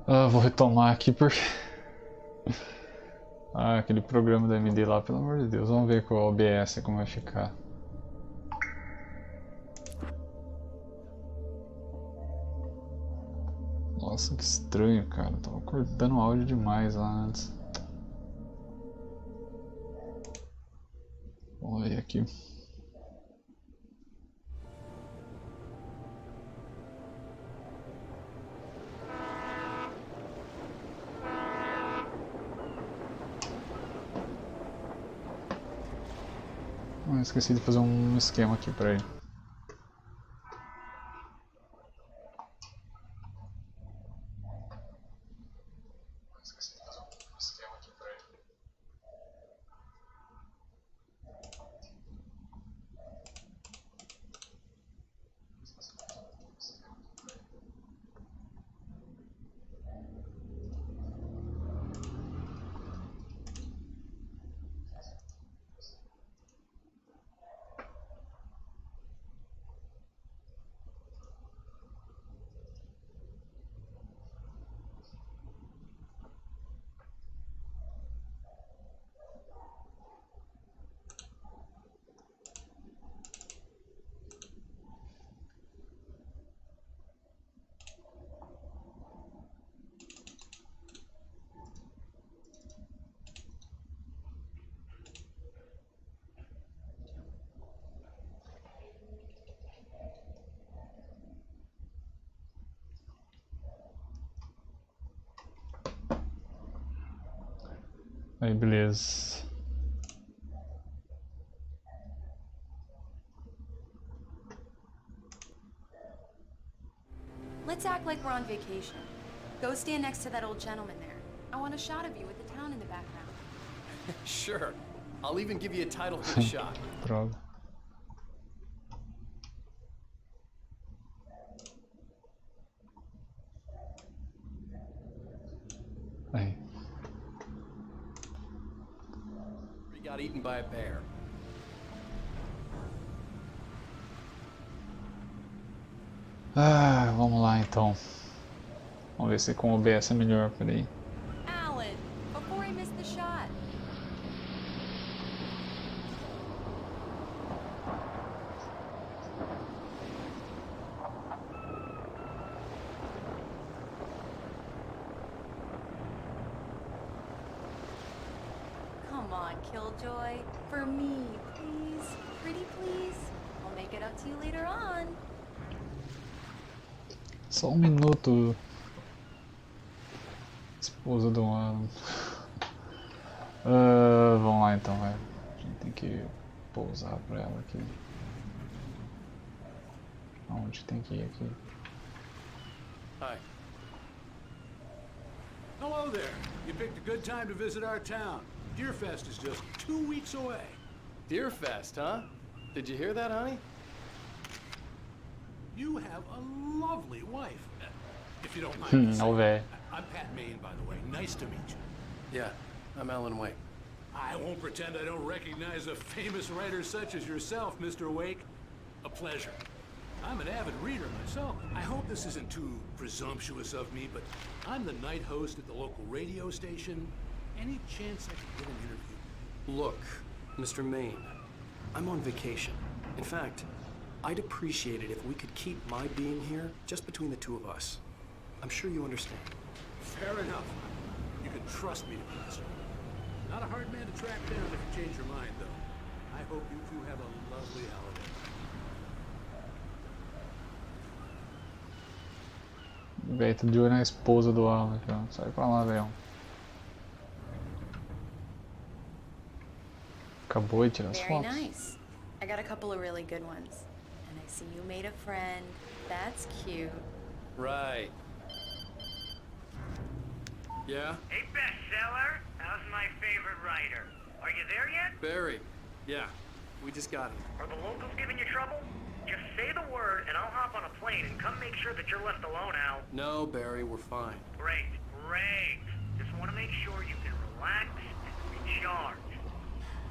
Ah, vou retomar aqui porque. Ah, aquele programa da MD lá, pelo amor de Deus. Vamos ver com o OBS como vai ficar. Nossa, que estranho, cara. Tava cortando o áudio demais lá antes. Vamos ver aqui. Esqueci de fazer um esquema aqui pra ele. Aí, beleza. Let's act like we're on vacation. Go stand next to that old gentleman there. I want a shot of you with the town in the background. Sure. I'll even give you a title for the shot. Droga. Aí. We got eaten by a bear. Ah, vamos lá então. Vamos ver se com o OBS é melhor, peraí. Alan, before I miss the shot. Come on, Killjoy. For me, please. Pretty please. I'll make it up to you later on. Só um minuto. Esposa do ano. Vamos lá então, vai. A gente tem que pousar pra ela aqui. Aonde tem que ir aqui? Hi. Hello there. You picked a good time to visit our town. Deerfest is just 2 weeks away. Deerfest, huh? Did you hear that, honey? You have a lovely wife. If you don't mind me Não, saying. velho. I'm Pat Maine, by the way. Nice to meet you. Yeah, I'm Alan Wake. I won't pretend I don't recognize a famous writer such as yourself, Mr. Wake. A pleasure. I'm an avid reader myself. I hope this isn't too presumptuous of me, but I'm the night host at the local radio station. Any chance I could get an interview? Look, Mr. Maine, I'm on vacation. In fact, I'd appreciate it if we could keep my being here just between the two of us. I'm sure you understand. Fair enough. You can trust me to be this. Not a hard man to track down if you change your mind, though. I hope you two have a lovely holiday. Velho, tô de olho na esposa do Alan aqui, ó. Sai pra lá, velho. Acabou de tirar as Very fotos. nice. I got a couple of really good ones. And I see you made a friend. That's cute. Right. Yeah? Hey, bestseller. How's my favorite writer? Are you there yet? Barry. Yeah, we just got him. Are the locals giving you trouble? Just say the word and I'll hop on a plane and come make sure that you're left alone, Al. No, Barry, we're fine. Great, great. Just want to make sure you can relax and recharge.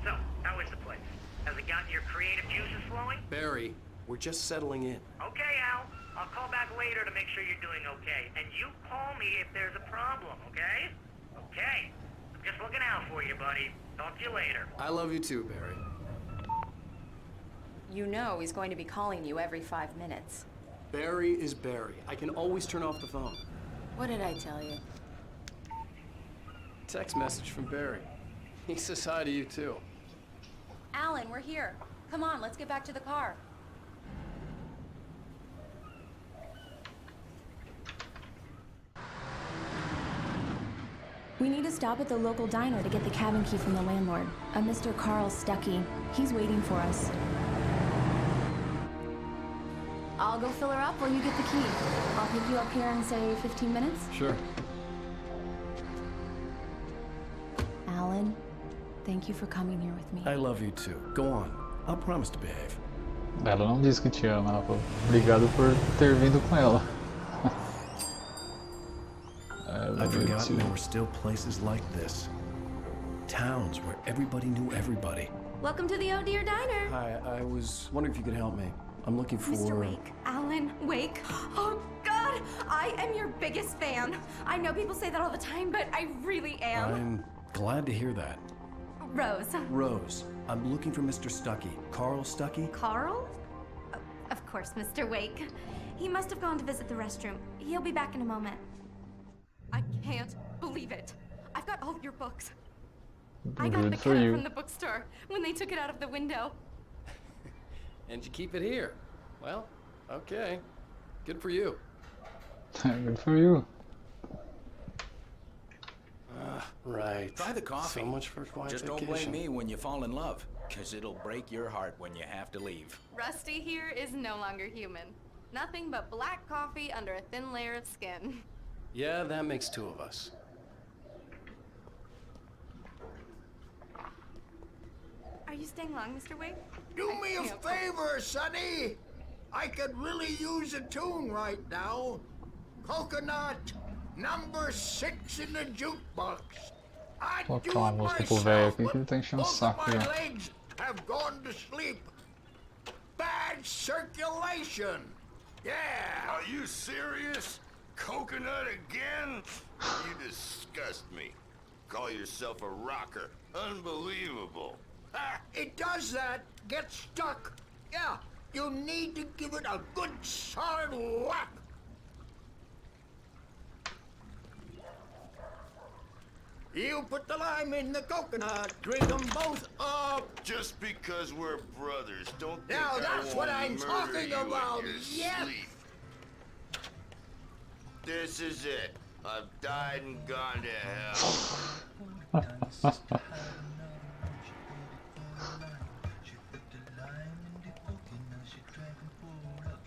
So, how is the place? Has it gotten your creative juices flowing? Barry, we're just settling in. Okay, Al. I'll call back later to make sure you're doing okay. And you call me if there's a problem, okay? Okay. I'm just looking out for you, buddy. Talk to you later. I love you too, Barry. You know he's going to be calling you every 5 minutes. Barry is Barry. I can always turn off the phone. What did I tell you? Text message from Barry. He says hi to you too. Alan, we're here. Come on, let's get back to the car. We need to stop at the local diner to get the cabin key from the landlord, a Mr. Carl Stuckey. He's waiting for us. I'll go fill her up while you get the key. I'll pick you up here in, say, 15 minutes. Sure. Alan, thank you for coming here with me. I love you too. Go on. I'll promise to behave. Ela não disse que te ama, ela falou obrigado por ter vindo com ela. I've forgotten there were still places like this. Towns where everybody knew everybody. Welcome to the Oh Dear Diner. Hi, I was wondering if you could help me. I'm looking for... Mr. Wake. Alan Wake. Oh, God! I am your biggest fan. I know people say that all the time, but I really am. I'm glad to hear that. Rose. Rose, I'm looking for Mr. Stuckey. Carl Stuckey? Carl? Of course, Mr. Wake. He must have gone to visit the restroom. He'll be back in a moment. I can't believe it. I've got all your books. I got the Good for cat you. from the bookstore when they took it out of the window. And you keep it here. Well, okay. Good for you. Good for you. Right. Try the coffee. So much for quiet Just vacation. don't blame me when you fall in love, because it'll break your heart when you have to leave. Rusty here is no longer human. Nothing but black coffee under a thin layer of skin. Yeah, that makes two of us. Are you staying long, Mr. Wake? Do me a favor, Sonny. I could really use a tune right now. Coconut, number 6 in the jukebox. I'd do Colocar uma it música pro velho myself, aqui que ele tá but enchendo o both of saco my já. legs have gone to sleep. Bad circulation. Yeah. Are you serious? Coconut again? You disgust me. Call yourself a rocker. Unbelievable. Ha! It does that. Get stuck. Yeah. You need to give it a good solid whack. You put the lime in the coconut. Drink them both up. Just because we're brothers, don't think Now I that's won't what I'm murder talking you in about. your Yes. sleep. This is it. I've died and gone to hell.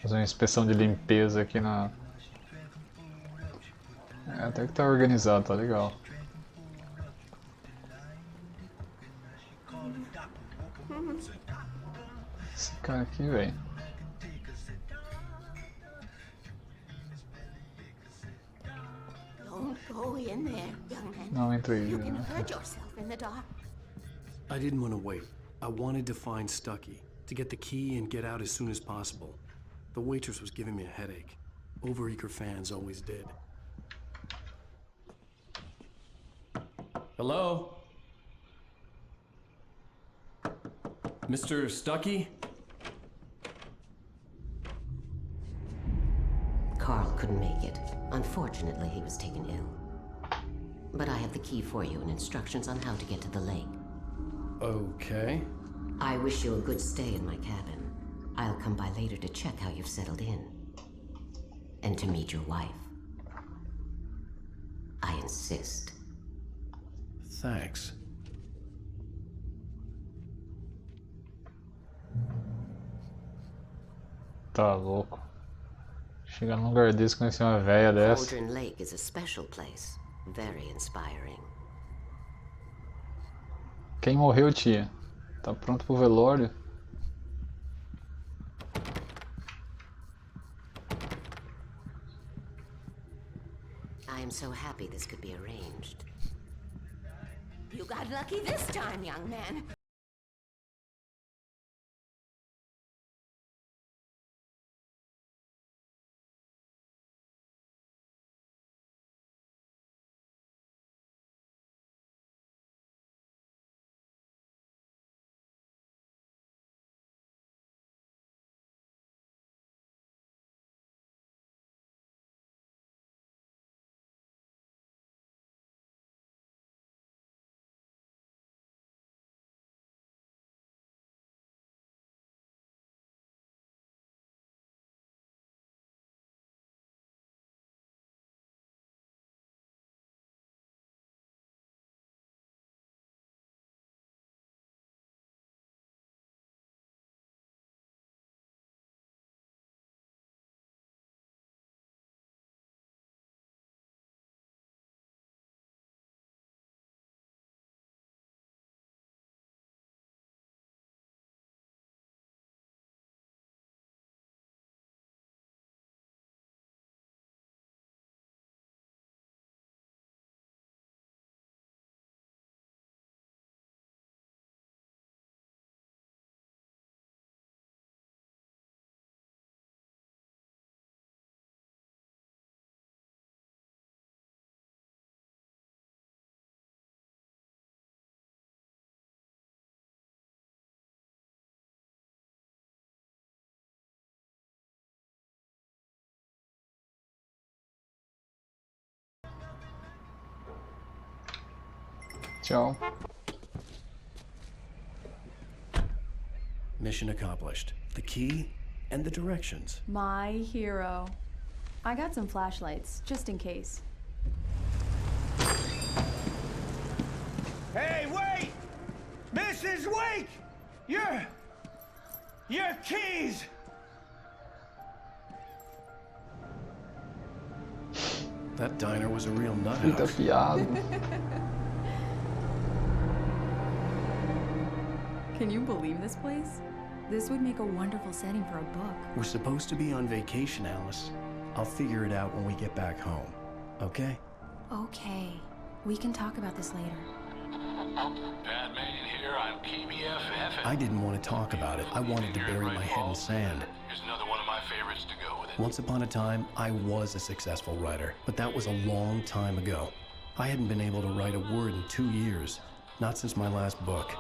Fazer uma inspeção de limpeza aqui na... É, até que tá organizado, tá legal. Esse cara aqui, velho. Don't go in there, young man. Não entra aí. You can Né? hurt yourself in the dark. I didn't want to wait. I wanted to find Stuckey, to get the key and get out as soon as possible. The waitress was giving me a headache. Overeager fans always did. Hello? Mr. Stuckey? Carl couldn't make it. Unfortunately, he was taken ill. But I have the key for you and instructions on how to get to the lake. Okay. I wish you a good stay in my cabin. I'll come by later to check how you've settled in. And to meet your wife. I insist. Thanks. Tá louco. Chegar num lugar desse, conhecer uma véia dessa. Cauldron Lake is a special place. Very inspiring. Quem morreu, tia? Tá pronto pro velório? I am so happy this could be arranged. You got lucky this time, young man. Tchau. Mission accomplished. The key and the directions. My hero. I got some flashlights, just in case. Hey, wait! Mrs. Wake! Your keys! That diner was a real nut Puta house. piada. Can you believe this place? This would make a wonderful setting for a book. We're supposed to be on vacation, Alice. I'll figure it out when we get back home. Okay? Okay. We can talk about this later. Batman here, I'm KBFF. I didn't want to talk about it. I wanted to bury my head in sand. Here's another one of my favorites to go with it. Once upon a time, I was a successful writer, but that was a long time ago. I hadn't been able to write a word in 2 years. Not since my last book.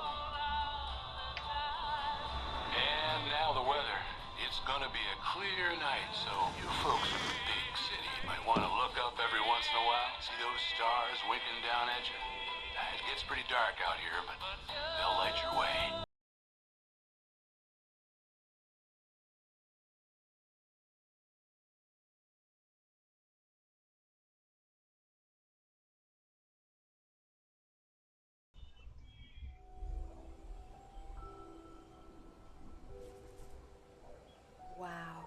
And now the weather. It's gonna be a clear night, so you folks in the big city might want to look up every once in a while. See those stars winking down at you? It gets pretty dark out here, but they'll light your way. Wow.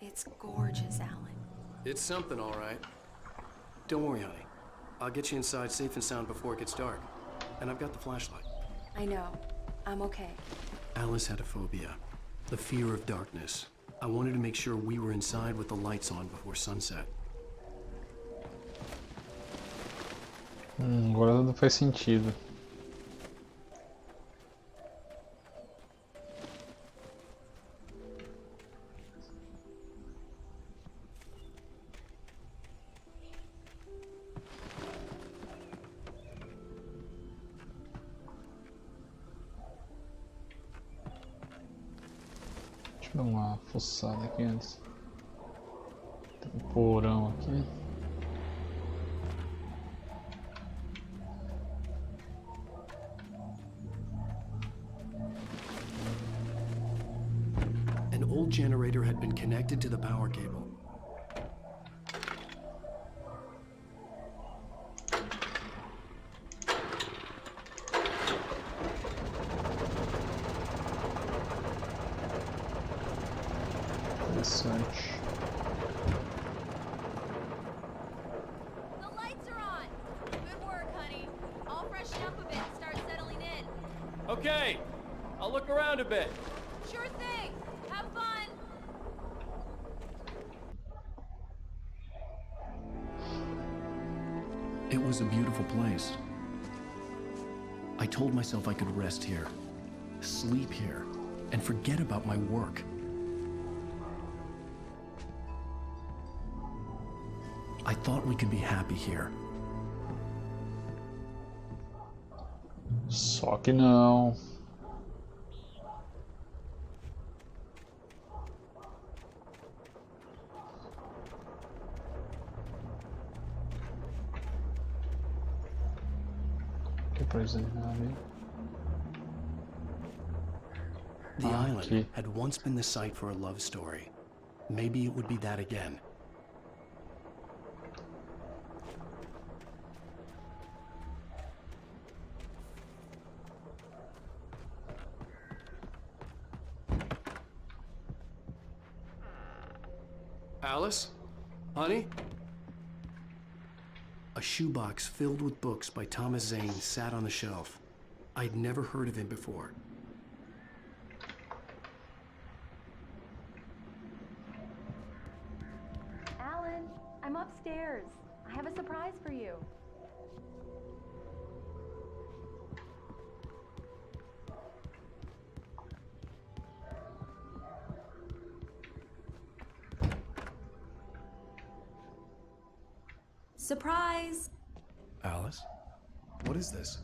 It's gorgeous, Alan. It's something, all right. Don't worry, honey. I'll get you inside safe and sound before it gets dark. And I've got the flashlight. I know. I'm okay. Alice had a phobia. The fear of darkness. I wanted to make sure we were inside with the lights on before sunset. Agora tudo faz sentido. Deixa eu dar uma fuçada aqui antes. Tem um porão aqui. An old generator had been connected to the power cable. Interessante. The lights are on! Good work, honey. I'll freshen up a bit and start settling in. Okay, I'll look around a bit. Sure thing. Have fun. It was a beautiful place. I told myself I could rest here, sleep here, and forget about my work. I thought we could be happy here. Só que não. Que coisa ali. The island aqui. had once been the site for a love story. Maybe it would be that again. Alice? Honey? A shoebox filled with books by Thomas Zane sat on the shelf. I'd never heard of him before. Alan, I'm upstairs. I have a surprise for you. Surprise! Alice? What is this?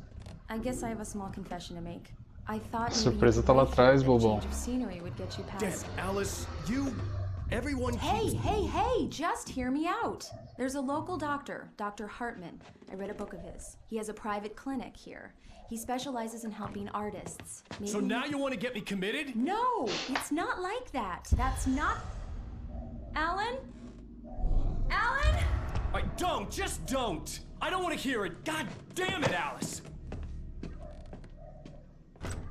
I guess I have a small confession to make. I thought maybe Surpresa you tá lá could atrás, think that bobão. change of scenery would get you Damn, past. Alice, you... Everyone Hey, just hear me out. There's a local doctor, Dr. Hartman. I read a book of his. He has a private clinic here. He specializes in helping artists. Maybe... So now you want to get me committed? No, it's not like that. That's not... Alan? Alan? Just don't! I don't want to hear it! God damn it, Alice!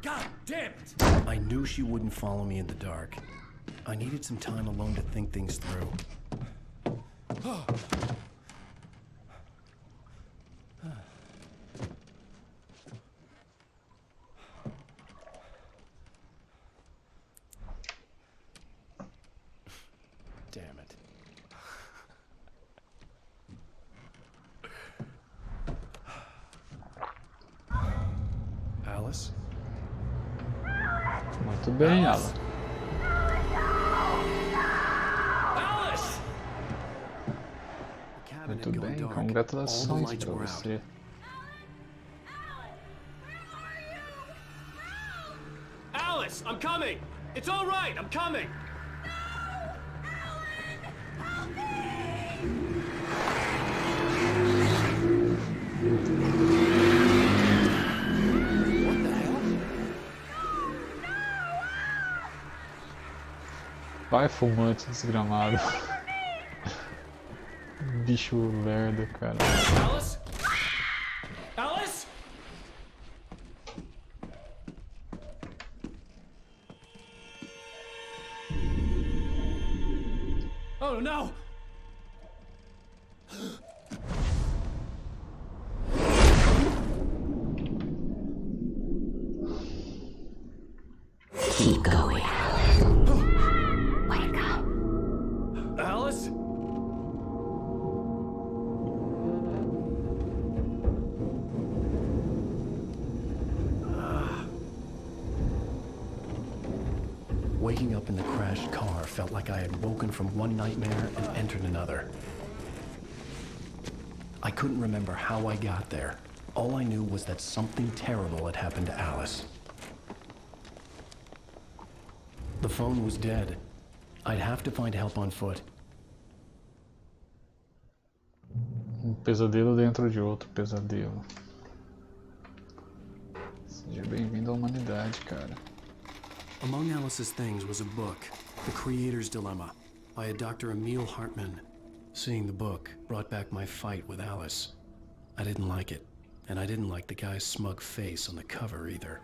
God damn it! I knew she wouldn't follow me in the dark. I needed some time alone to think things through. Damn it. Alice? Muito bem, Alan. Alice! Muito bem, congratulações pra você. Alice, I'm coming! It's all right, I'm coming! Vai, fumante desgramado. Bicho lerdo, cara. Alice? Alice? Oh no! Keep going. Wake up. Alice? Waking up in the crashed car felt like I had woken from one nightmare and entered another. I couldn't remember how I got there. All I knew was that something terrible had happened to Alice. The phone was dead. I'd have to find help on foot. Pesadelo dentro de outro pesadelo. Seja bem-vindo à humanidade, cara. Among Alice's things was a book, The Creator's Dilemma, by a Dr. Emil Hartman. Seeing the book brought back my fight with Alice. I didn't like it, and I didn't like the guy's smug face on the cover either.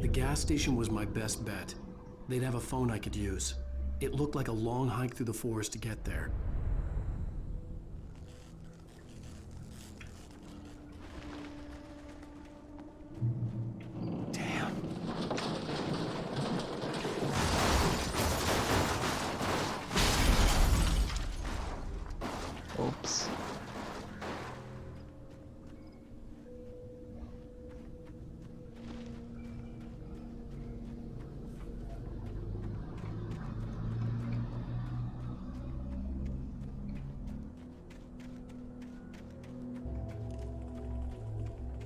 The gas station was my best bet. They'd have a phone I could use. It looked like a long hike through the forest to get there. Damn. Oops.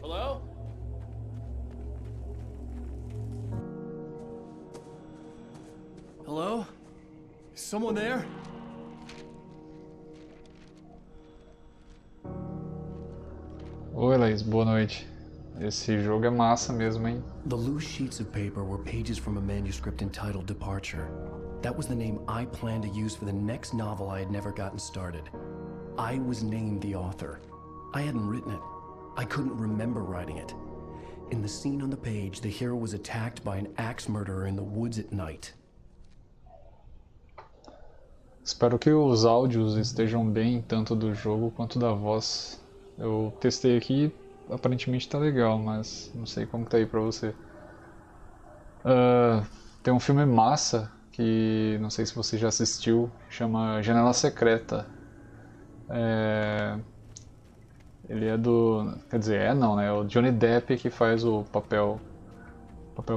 Hello? Hello? Is someone there? Oi, Laís, boa noite. Esse jogo é massa mesmo, hein? The loose sheets of paper were pages from a manuscript entitled Departure. That was the name I planned to use for the next novel I had never gotten started. I was named the author. I hadn't written it. I couldn't remember writing it. In the scene on the page, the hero was attacked by an axe murderer in the woods at night. Espero que os áudios estejam bem, tanto do jogo quanto da voz. Eu testei aqui, aparentemente tá legal, mas não sei como que tá aí pra você. Tem um filme massa, que não sei se você já assistiu, chama Janela Secreta. Ele é do... quer dizer, não, né? É o Johnny Depp que faz o papel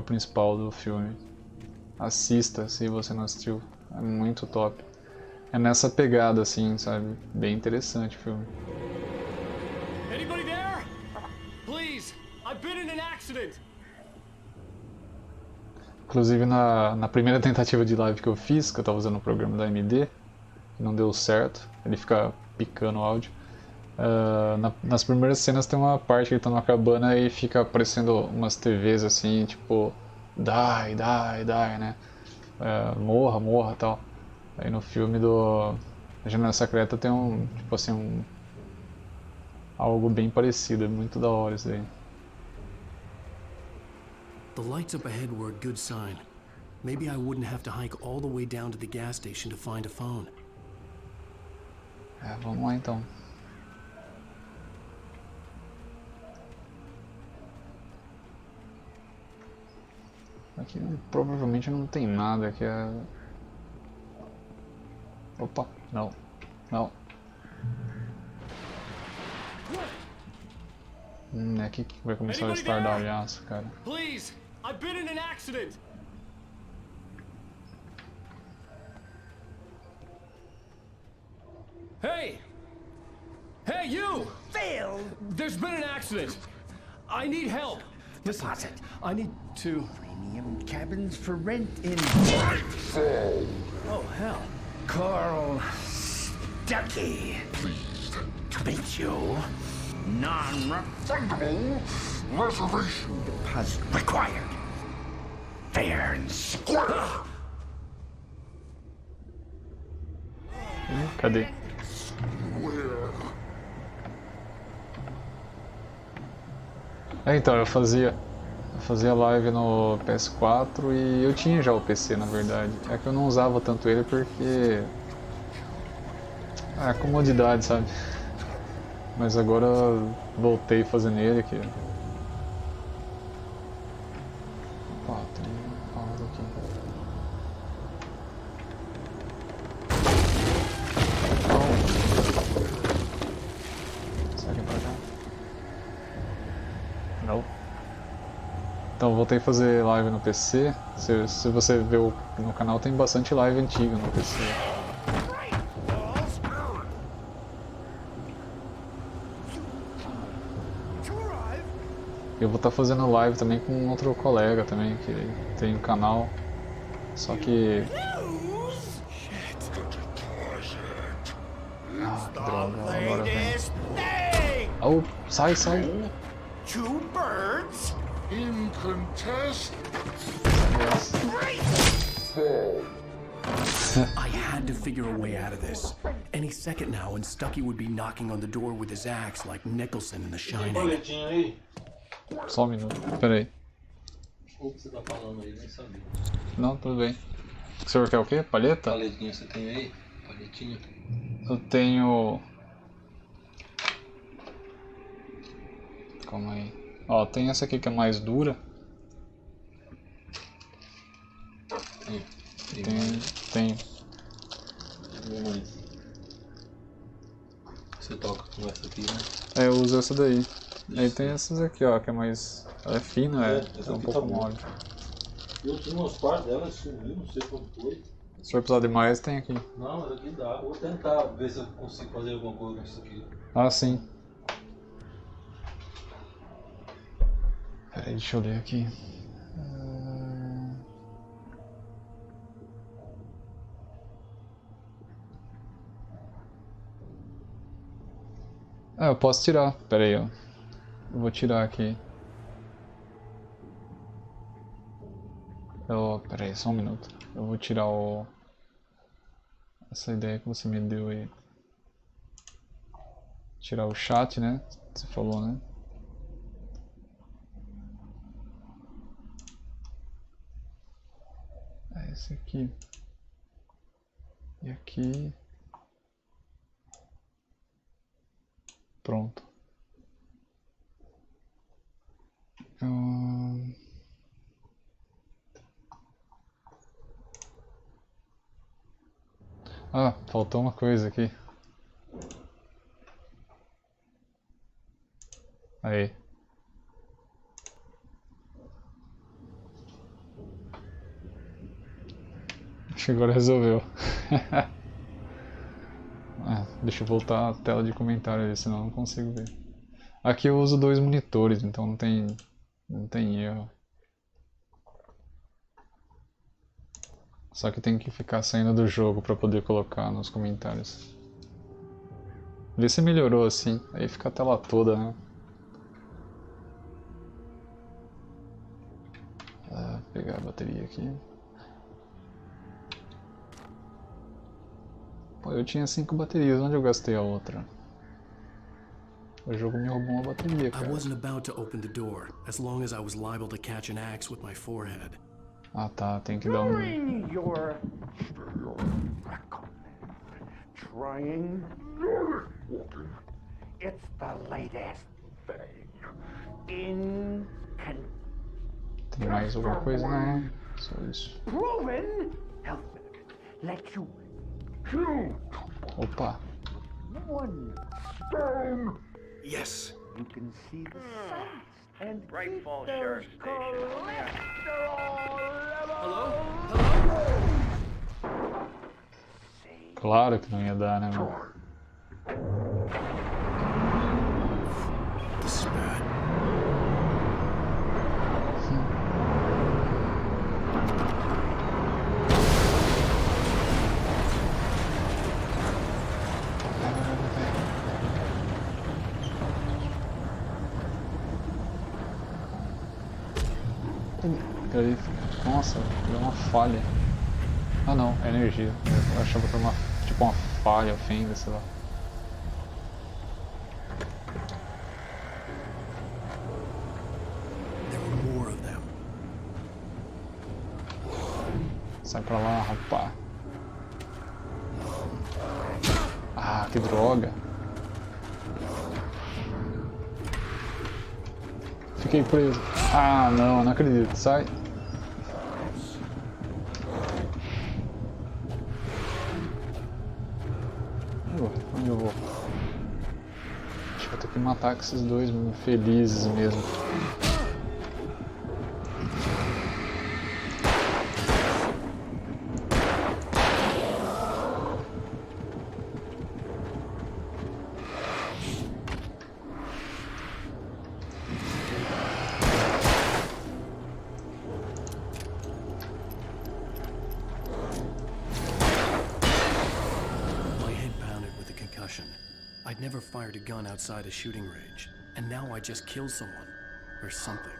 principal do filme. Assista, se você não assistiu. É muito top. É nessa pegada, assim, sabe? Bem interessante o filme. Anybody there? Please, I've been in an accident. Inclusive na primeira tentativa de live que eu fiz, que eu tava usando o programa da AMD, que não deu certo, ele fica picando o áudio. Nas primeiras cenas tem uma parte que ele tá numa cabana e fica aparecendo umas TVs assim, tipo, die, die, die, né? Morra, morra e tal. Aí no filme do Janela Secreta tem tipo assim, algo bem parecido, é muito da hora isso aí. The lights up ahead were a good sign. Maybe I wouldn't have to hike all the way down to the gas station to find a phone. Vamos lá então. Aqui provavelmente não tem nada, aqui é... Opa, não, não. É aqui que vai começar o estardalhaço, cara. Please, I've been in an accident. Hey! Hey, you! Phil! There's been an accident. I need help. Listen, Deposit. I need to... Premium cabins for rent in... Oh, hell. Carl Stuckey. Pleased to meet you. Non-refundable reservation deposit required. Fair and square. Cadê? Então, eu fazia live no PS4 e eu tinha já o PC, na verdade. É que eu não usava tanto ele porque... comodidade, sabe? Mas agora eu voltei fazendo ele aqui. Opa, tem algo aqui. Será que é pra cá? Não. Então, voltei a fazer live no PC. Se você ver no canal, tem bastante live antiga no PC. Eu vou estar fazendo live também com outro colega também, que tem um canal. Só que... droga, agora vem. Oh, sai! Two birds in contest. I had to figure a way out of this. Any second now, and Stuckey would be knocking on the door with his axe like Nicholson in The Shining. Só um minuto, peraí. O que você tá falando aí, nem sabia. Não, tudo bem. O senhor quer o quê? Palheta? Palhetinha você tem aí? Palhetinha? Eu tenho... Calma aí. Ó, tem essa aqui que é mais dura. Tem. Você toca com essa aqui, né? Eu uso essa daí. Aí tem essas aqui, ó, que é mais... Ela é fina, é um pouco mole. Eu tinha umas partes dela, sumiu, não sei como foi. Se for precisar de mais, tem aqui. Não, mas aqui dá. Vou tentar ver se eu consigo fazer alguma coisa com isso aqui. Ah, sim. Peraí, deixa eu ler aqui. Eu posso tirar. Peraí, ó. Eu vou tirar aqui. Peraí, só um minuto. Eu vou tirar essa ideia que você me deu aí. Tirar o chat, né? Você falou, né? É esse aqui. E aqui. Pronto. Ah, faltou uma coisa aqui. Aí. Acho que agora resolveu. Deixa eu voltar a tela de comentário ali, senão eu não consigo ver. Aqui eu uso 2 monitores, então não tem erro. Só que tem que ficar saindo do jogo pra poder colocar nos comentários. Vê se melhorou assim, aí fica a tela toda, né? Vou pegar a bateria aqui. Pô, eu tinha 5 baterias, onde eu gastei a outra? O jogo me roubou uma bateria, I cara. wasn't about to open the door, as long as I was liable to catch an axe with my forehead. Ah tá, tem que dar um... Trying. It's the latest thing. Tem mais alguma coisa? Não, só isso. Proven. Health let you kill Opa! one stone. Yes. You can see the sights and Rightful sheriff station. Hello? Hello? Claro que não ia dar, né, mano? This is bad. Nossa, deu uma falha. Ah não, é energia. Eu achava que era uma, tipo uma falha, fenda, sei lá. There were more of them. Sai pra lá, rapá. Ah, que droga. Fiquei preso. Ah, não, não acredito. Sai. Onde eu vou? Acho que vou ter que matar com esses dois felizes mesmo. I'd never fired a gun outside a shooting range, and now I just killed someone. Or something.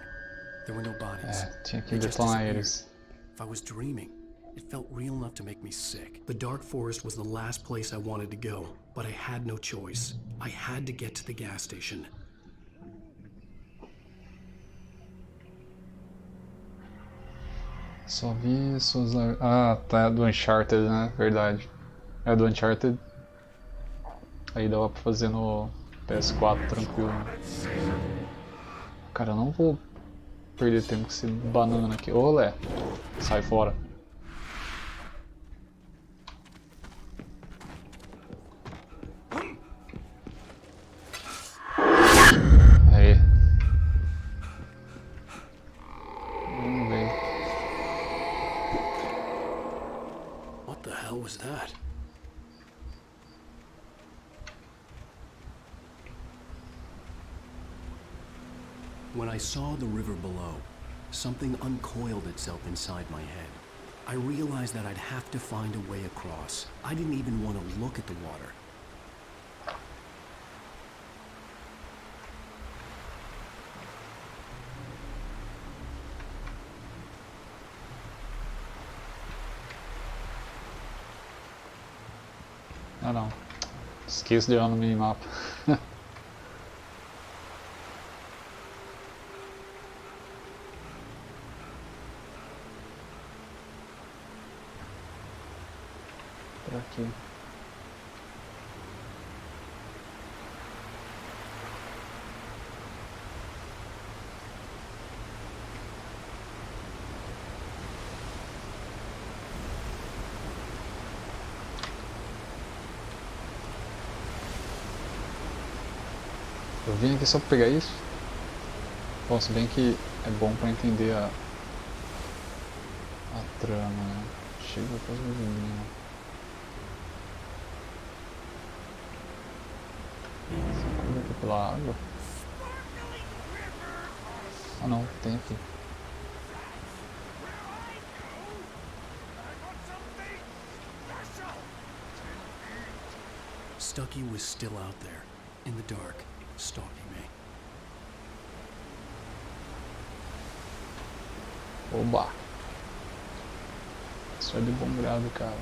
There were no bodies. Tinha que They just detonar disappeared. eles. If I was dreaming, it felt real enough to make me sick. The Dark Forest was the last place I wanted to go, but I had no choice. I had to get to the gas station. Só vi suas... Ah, tá, do Uncharted, né? Verdade. É do Uncharted. Aí dava pra fazer no PS4 tranquilo. Cara, eu não vou perder tempo com esse banana aqui. Ô, Lé, sai fora. Aí. Vamos ver. What the hell was that? When I saw the river below, something uncoiled itself inside my head. I realized that I'd have to find a way across. I didn't even want to look at the water. Ah, não. Esqueço de olhar no minimapa. Por aqui. Eu vim aqui só pra pegar isso. Bom, se bem que é bom pra entender a trama, né? Chega com as meninas. Como é que é pela água? Ah não, tem aqui. Stucky was still out there, in the dark, stalking me. Oba! Isso é de bom grado, cara.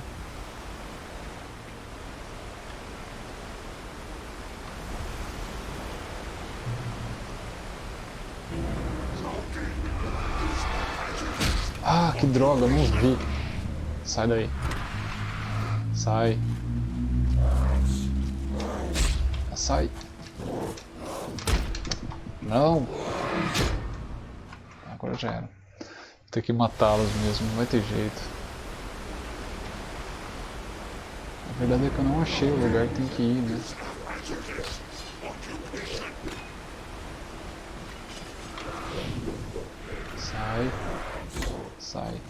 Ah, que droga, eu não vi. Sai daí. Sai. Sai. Não. Agora já era. Vou ter que matá-los mesmo, não vai ter jeito. A verdade é que eu não achei o lugar que tem que ir, né? Sai. Sai.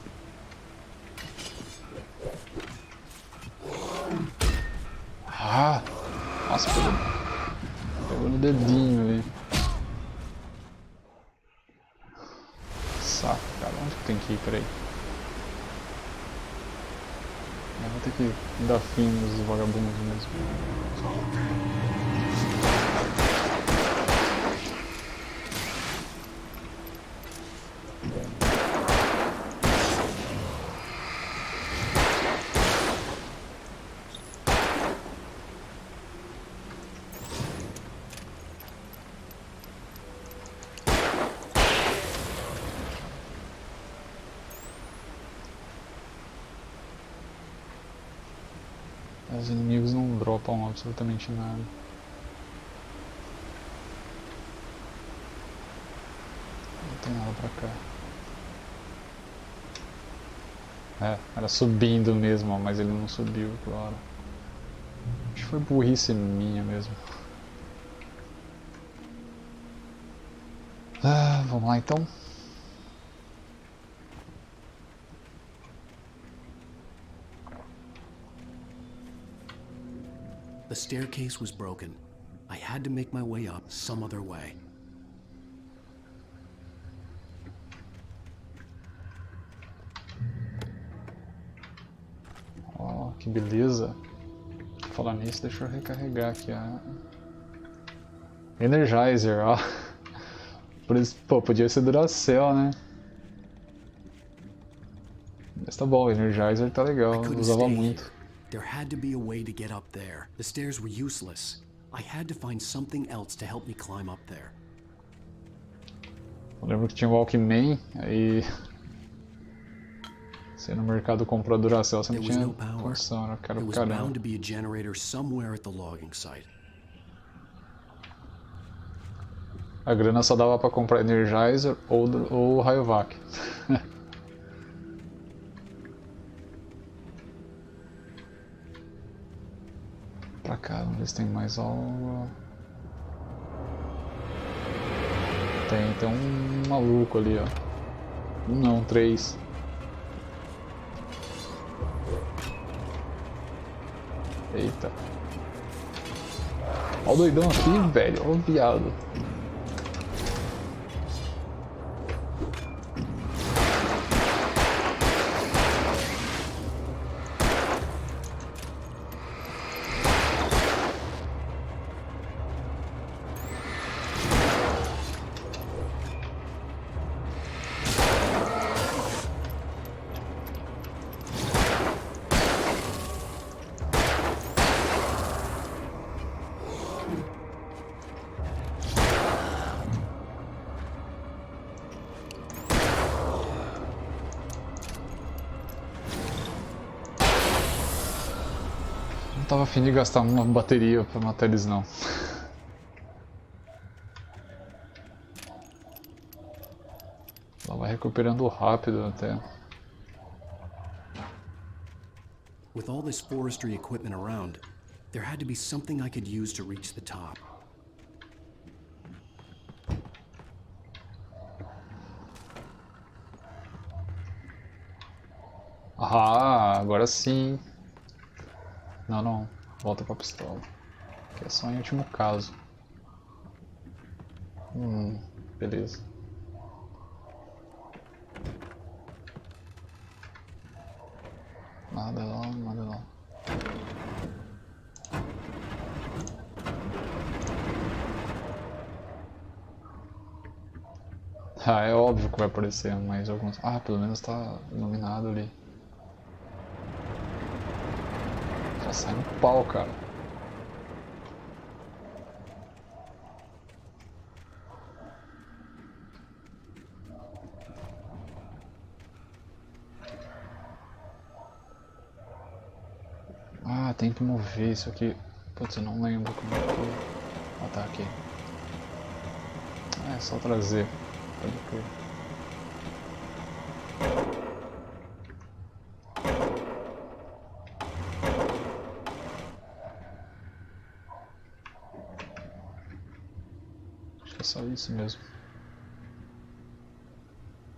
Ah! Nossa, pegou no dedinho ali. Saco, cara. Onde que tem que ir? Peraí. Eu vou ter que dar fim nos vagabundos mesmo. Os inimigos não dropam absolutamente nada. Não tem nada pra cá. É, era subindo mesmo, mas ele não subiu, claro. Acho que foi burrice minha mesmo. Ah, vamos lá então. The staircase was broken. I had to make my way up some other way. Oh, que beleza. Falar nisso, deixa eu recarregar aqui a Energizer, ó. Por isso, pô, podia ser Duracell, né? Mas tá bom, o Energizer tá legal, eu usava muito. There had to be a way to get up there. The stairs were useless. I had to find something else to help me climb up there. Eu lembro que tinha o Walkman, aí você ia no mercado comprar a Duracell, você não tinha função, era caro pra caramba. Bound to be a generator somewhere at the logging site. A grana só dava pra comprar Energizer ou Rayovac. Pra cá, vamos ver se tem mais algo. Tem um maluco ali, ó. Um não, 3. Eita. Olha o doidão aqui, velho. Olha o viado. Não tava afim de gastar uma bateria pra matar eles não. Ela vai recuperando rápido até. With all this forestry equipment around, there had to be something I could use to reach the top. Ah, agora sim. Não, não. Volta pra pistola. Que é só em último caso. Beleza. Nada lá, nada lá. Ah, é óbvio que vai aparecer, mas alguns... Ah, pelo menos tá iluminado ali. Já sai um pau, cara. Ah, tem que mover isso aqui. Putz, eu não lembro como é que... Ah, tá aqui. Ah, é só trazer. Pode crer. Acho que é só isso mesmo.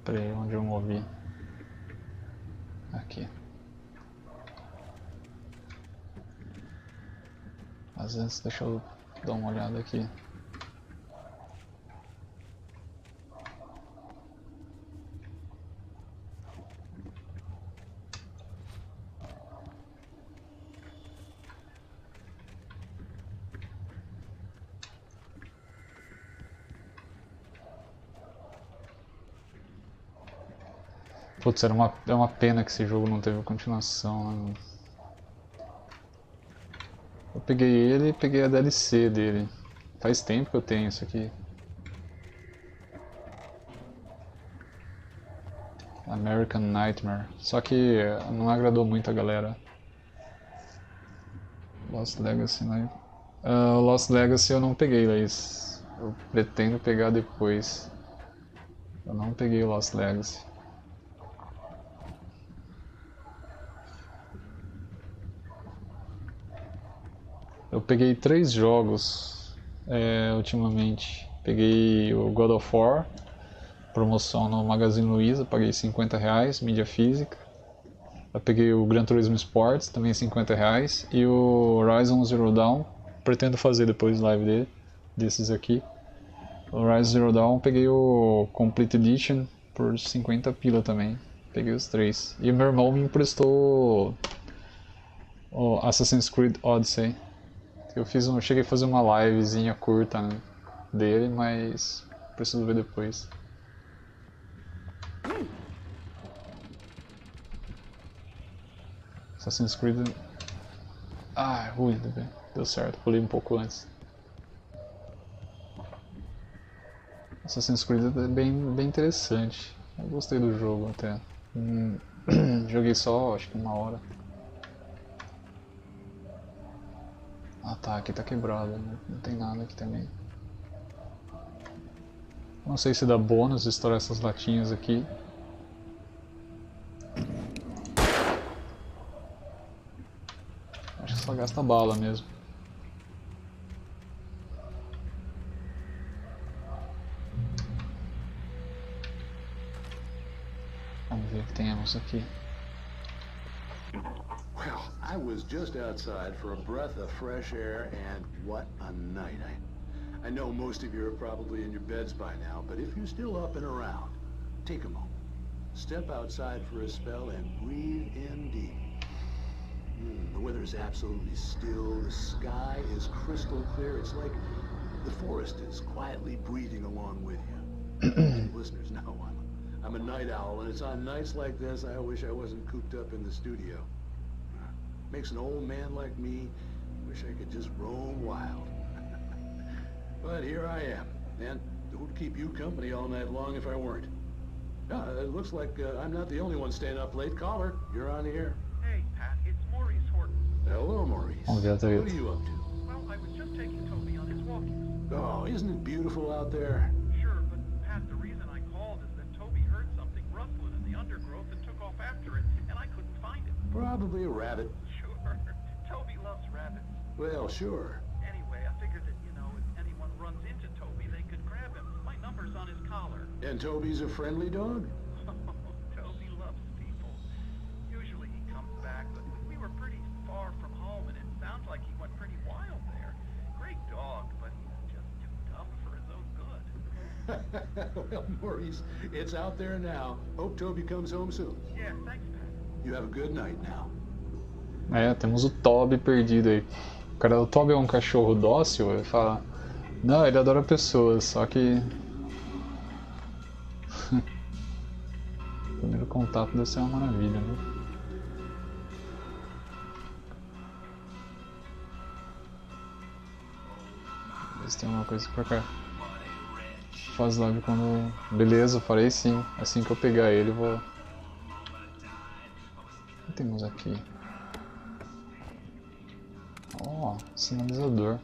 Peraí, onde eu movi? Aqui. Às vezes, deixa eu dar uma olhada aqui. Putz, é uma pena que esse jogo não teve continuação, né? Eu peguei ele e peguei a DLC dele. Faz tempo que eu tenho isso aqui. American Nightmare. Só que não agradou muito a galera. Lost Legacy, né? Lost Legacy eu não peguei, Laís. Eu pretendo pegar depois. Eu não peguei o Lost Legacy. Eu peguei 3 jogos ultimamente. Peguei o God of War, promoção no Magazine Luiza, paguei R$50, mídia física. Eu peguei o Gran Turismo Sports, também R$50. E o Horizon Zero Dawn, pretendo fazer depois live desses aqui. O Horizon Zero Dawn, peguei o Complete Edition por 50 pila também. Peguei os 3. E o meu irmão me emprestou o Assassin's Creed Odyssey. Eu cheguei a fazer uma livezinha curta, né, dele, mas preciso ver depois. Assassin's Creed... Ah, é ruim, deu certo, pulei um pouco antes. Assassin's Creed é bem interessante, eu gostei do jogo até. Joguei só, acho que 1 hora. Ah tá, aqui tá quebrado, não tem nada aqui também. Não sei se dá bônus estourar essas latinhas aqui. Acho que só gasta bala mesmo. Vamos ver o que temos aqui. Well, I was just outside for a breath of fresh air, and what a night. I know most of you are probably in your beds by now, but if you're still up and around, take a moment. Step outside for a spell and breathe in deep. The weather is absolutely still. The sky is crystal clear. It's like the forest is quietly breathing along with you. Listeners know I'm a night owl, and it's on nights like this I wish I wasn't cooped up in the studio. Makes an old man like me wish I could just roam wild. But here I am, and who'd keep you company all night long if I weren't? It looks like I'm not the only one staying up late. Caller, you're on the air. Hey, Pat, it's Maurice Horton. Hello, Maurice. Vamos ver a What treta. are you up to? Well, I was just taking Toby on his walkies. Oh, isn't it beautiful out there? Sure, but Pat, the reason I called is that Toby heard something rustling in the undergrowth and took off after it, and I couldn't find it. Probably a rabbit. Sure. Toby loves rabbits. Well, sure. Anyway, I figured that, if anyone runs into Toby, they could grab him. My number's on his collar. And Toby's a friendly dog? Toby loves people. Usually he comes back, but we were pretty far from home, and it sounds like he went pretty wild there. Great dog, but he's just too tough for his own good. Well, Maurice, it's out there now. Hope Toby comes home soon. Yeah, thanks, Pat. You have a good night now. Temos o Toby perdido aí. O Toby é um cachorro dócil, ele fala... Não, ele adora pessoas, só que... primeiro contato deve ser uma maravilha, né? Ver se tem alguma coisa pra cá. Faz live quando... Beleza, farei sim. Assim que eu pegar ele, vou... O que temos aqui? Ó, sinalizador.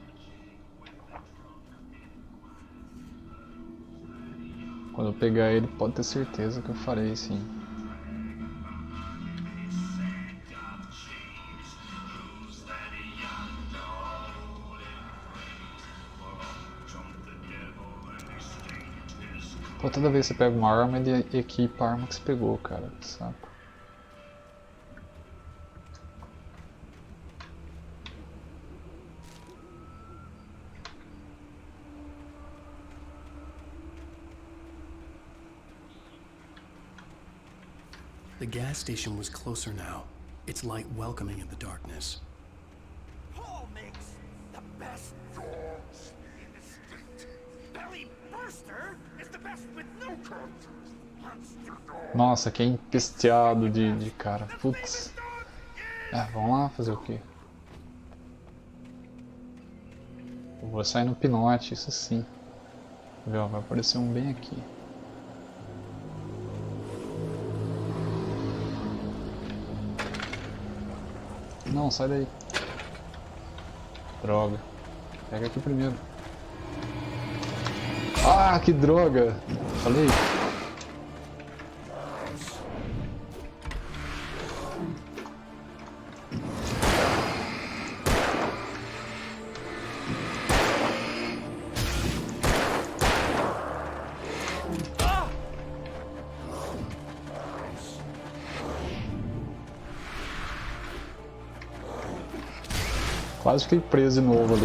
Quando eu pegar ele, pode ter certeza que eu farei sim. Pô, toda vez que você pega uma arma, ele equipa a arma que você pegou, cara. Que saco. The gas station was closer now, its light welcoming in the darkness. Paul makes the best dogs in the state. Belly Burster is the best with no contest. Monster dog. Nossa, que empesteado de cara. Putz. Vamos lá fazer o quê? Eu vou sair no pinote, isso sim. Vai aparecer um bem aqui. Não, sai daí. Droga. Pega aqui primeiro. Ah, que droga! Falei. Quase fiquei preso de novo ali.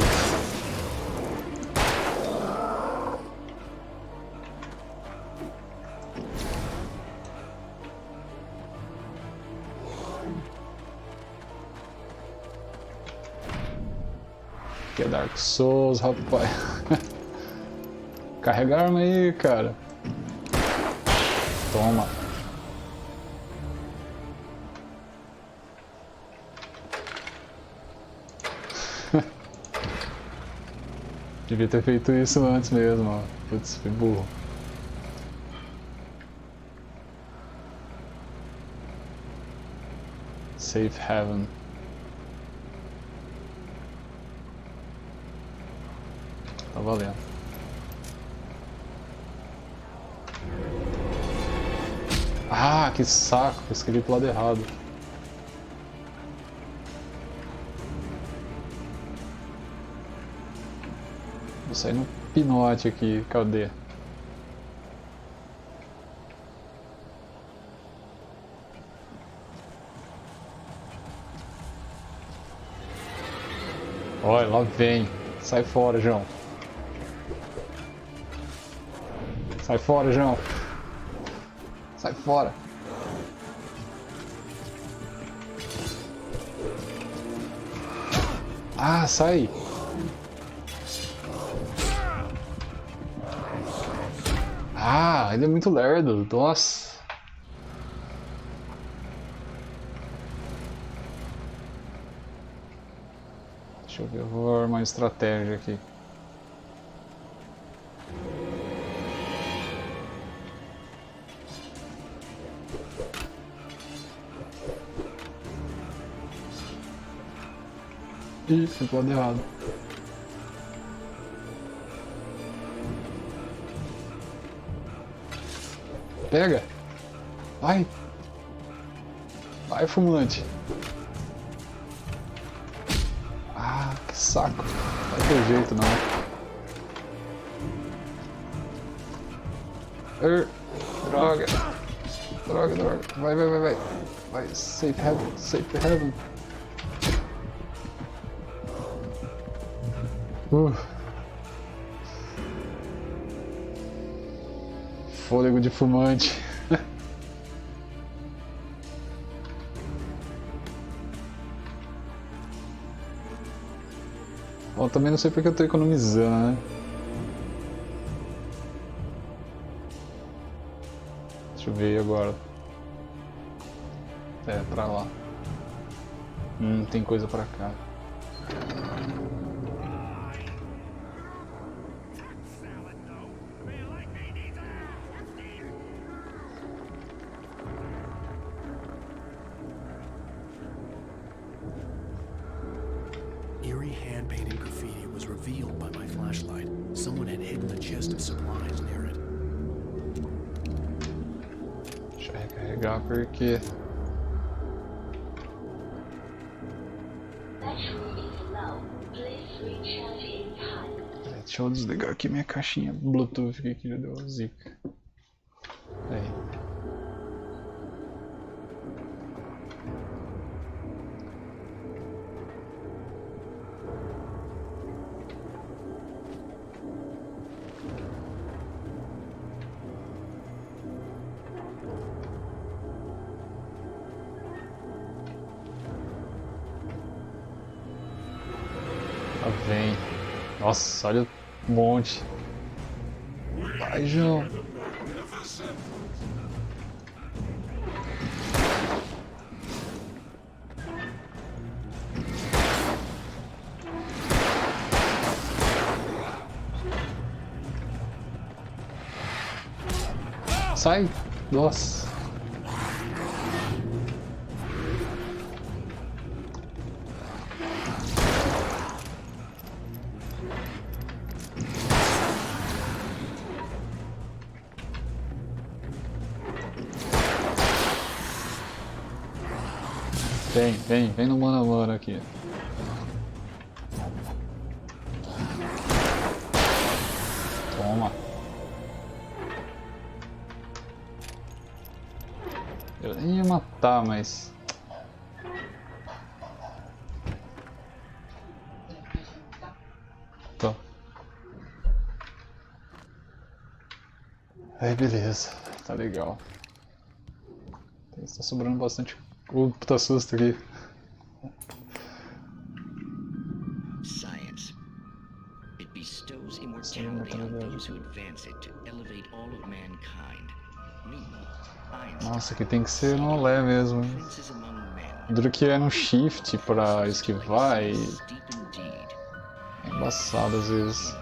Que é Dark Souls, rapaz. Carrega a arma aí, cara. Toma. Devia ter feito isso antes mesmo, ó. Putz, fui burro. Safe Haven. Tá valendo. Ah, que saco, eu escrevi pro lado errado. Vou sair no pinote aqui, cadê? Olha, lá vem. Sai fora, João. Sai fora, João. Sai fora. Ah, sai. Ah, ele é muito lerdo, nossa. Deixa eu ver, eu vou armar uma estratégia aqui. Ih, fui pro lado errado. Pega! Vai! Vai, fumante! Ah, que saco! Não vai ter jeito, não. Droga! Droga, droga! Vai, vai, vai, vai! Vai, safe heaven, safe heaven! Fôlego de fumante. Bom, também não sei porque eu tô economizando, né? Deixa eu ver agora. É, pra lá. Tem coisa pra cá. Eerie hand-painted graffiti was revealed by my flashlight. Someone had hidden a chest of supplies near it. Deixa eu recarregar porque... Deixa eu desligar aqui minha caixinha Bluetooth que já deu zica. Aí. Vem. Nossa, olha o monte. Vai, João. Sai. Nossa. Vem no mano a mano aqui. Toma. Eu nem ia matar, mas... Tô. Aí beleza, tá legal. Tá sobrando bastante. Puta susto aqui. Science. It bestows immortality on those who advance it to elevate all of mankind. Newton, Einstein. Nossa, aqui tem que ser no olé mesmo. Duro que é no shift pra esquivar e... É embaçado às vezes.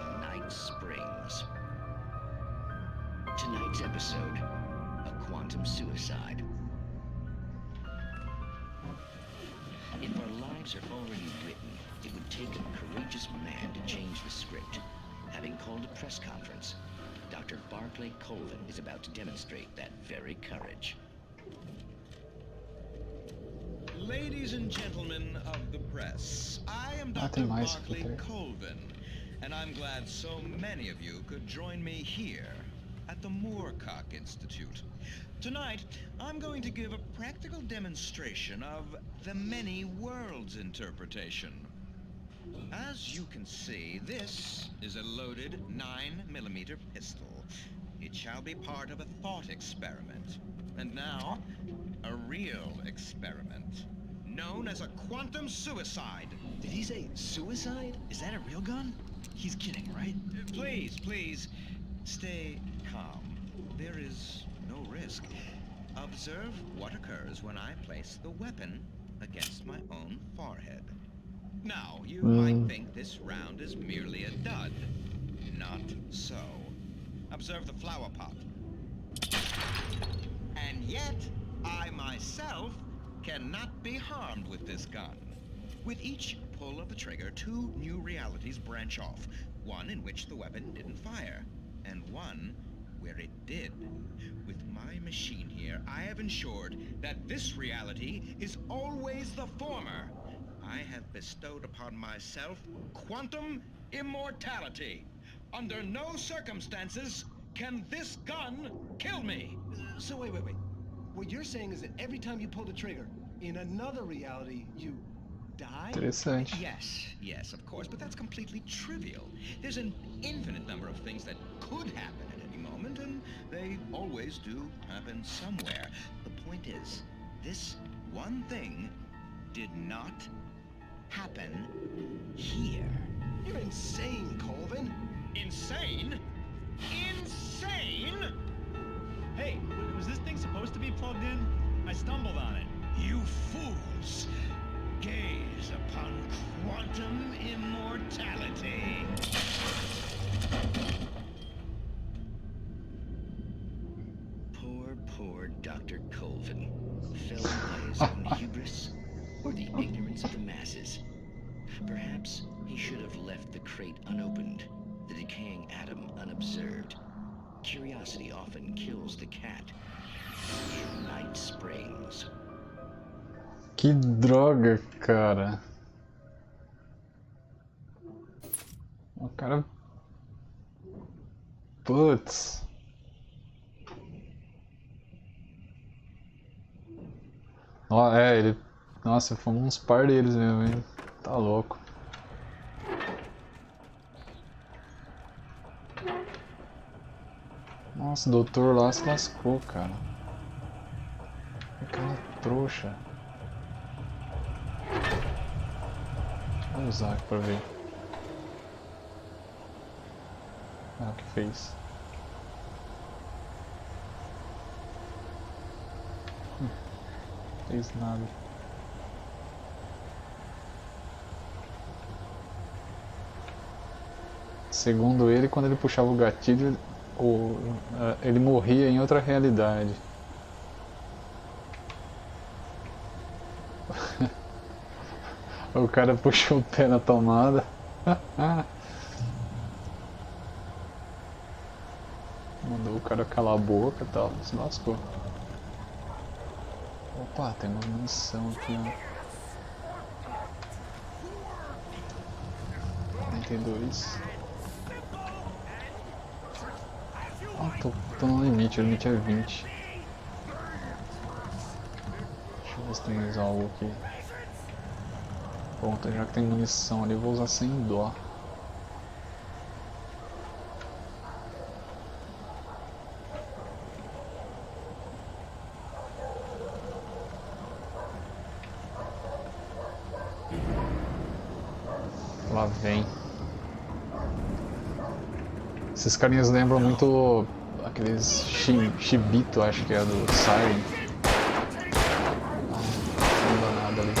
Tonight's episode, a quantum suicide. If our lives are already written, it would take a courageous man to change the script. Having called a press conference, Dr. Barclay Colvin is about to demonstrate that very courage. Ladies and gentlemen of the press, I am Dr. Barclay Colvin, and I'm glad so many of you could join me here at the Moorcock Institute. Tonight, I'm going to give a practical demonstration of the many worlds interpretation. As you can see, this is a loaded 9mm pistol. It shall be part of a thought experiment. And now, a real experiment, known as a quantum suicide. Did he say suicide? Is that a real gun? He's kidding, right? Please, stay calm. There is no risk. Observe what occurs when I place the weapon against my own forehead. Now, you might think this round is merely a dud. Not so. Observe the flower pot. And yet, I myself cannot be harmed with this gun. With each pull of the trigger, two new realities branch off. One in which the weapon didn't fire, and one where it did. With my machine here, I have ensured that this reality is always the former. I have bestowed upon myself quantum immortality. Under no circumstances can this gun kill me. So wait. What you're saying is that every time you pull the trigger, in another reality, you die? Interessante. Yes, of course, but that's completely trivial. There's an infinite number of things that could happen at any moment, and they always do happen somewhere. The point is, this one thing did not happen here. You're insane, Colvin. Insane? Insane? Hey, was this thing supposed to be plugged in? I stumbled on it. You fools! Gaze upon quantum immortality. Poor Dr. Colvin. Felled by his own hubris or the ignorance of the masses. Perhaps he should have left the crate unopened, the decaying atom unobserved. Curiosity often kills the cat. Night Springs. Que droga, cara. O cara... Putz. Ó, é, ele... Nossa, fomos uns par deles mesmo, hein? Tá louco. Nossa, o doutor lá se lascou, cara. Que cara trouxa. Vou usar aqui pra ver. Ah, o que fez? Fez nada. Segundo ele, quando ele puxava o gatilho, ele morria em outra realidade. O cara puxou o pé na tomada. Mandou o cara calar a boca e tal, se lascou. Opa, tem uma munição aqui, ó. 42. Ah, tô no limite, o limite é 20. Deixa eu ver se tem mais algo aqui. Pronto, já que tem munição ali, eu vou usar sem dó. Lá vem. Esses carinhas lembram muito aqueles Chibito, acho que é do Siren. Não dá nada ali.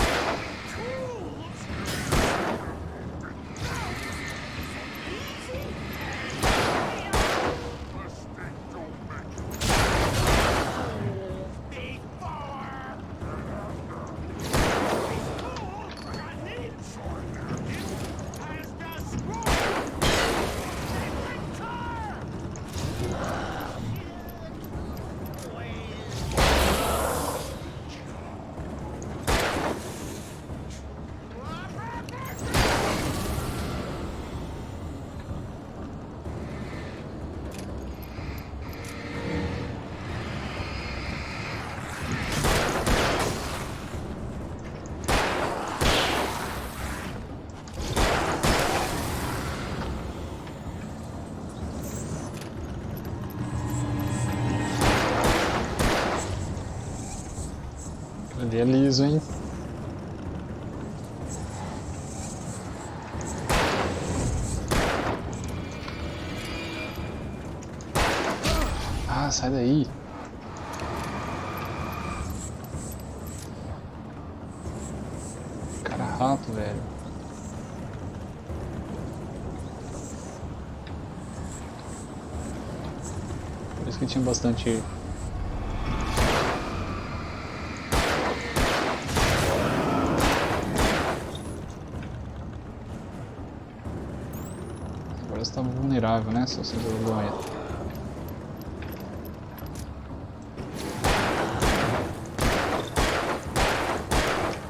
Ali é liso, hein? Ah, sai daí! Cara rato, velho. Por isso que tinha bastante... Agora você tá vulnerável, né, seu vergonha?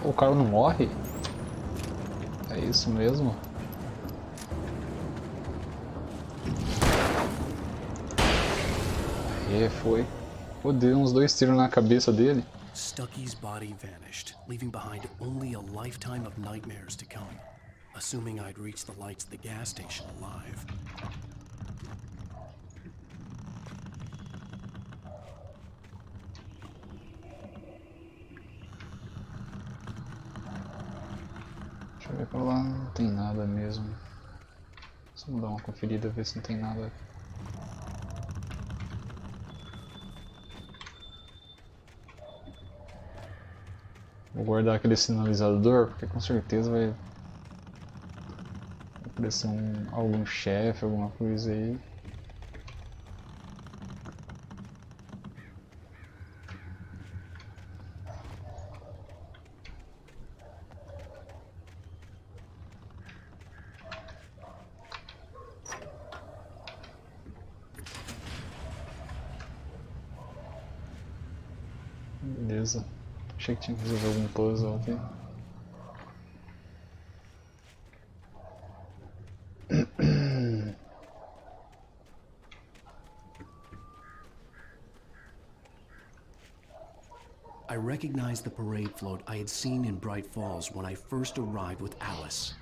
O cara não morre? É isso mesmo? Aí, foi. Pô, deu uns 2 tiros na cabeça dele. Stucky's body vanished, leaving behind only a lifetime of nightmares to come. Assuming I'd reach the lights of the gas station alive. Deixa eu ver pra lá, não tem nada mesmo. Só vou dar uma conferida, ver se não tem nada. Vou guardar aquele sinalizador, porque com certeza vai aparecer algum chefe, alguma coisa aí. Beleza. Achei que tinha que resolver algum puzzle aqui. I recognized the parade float I had seen in Bright Falls when I first arrived with Alice.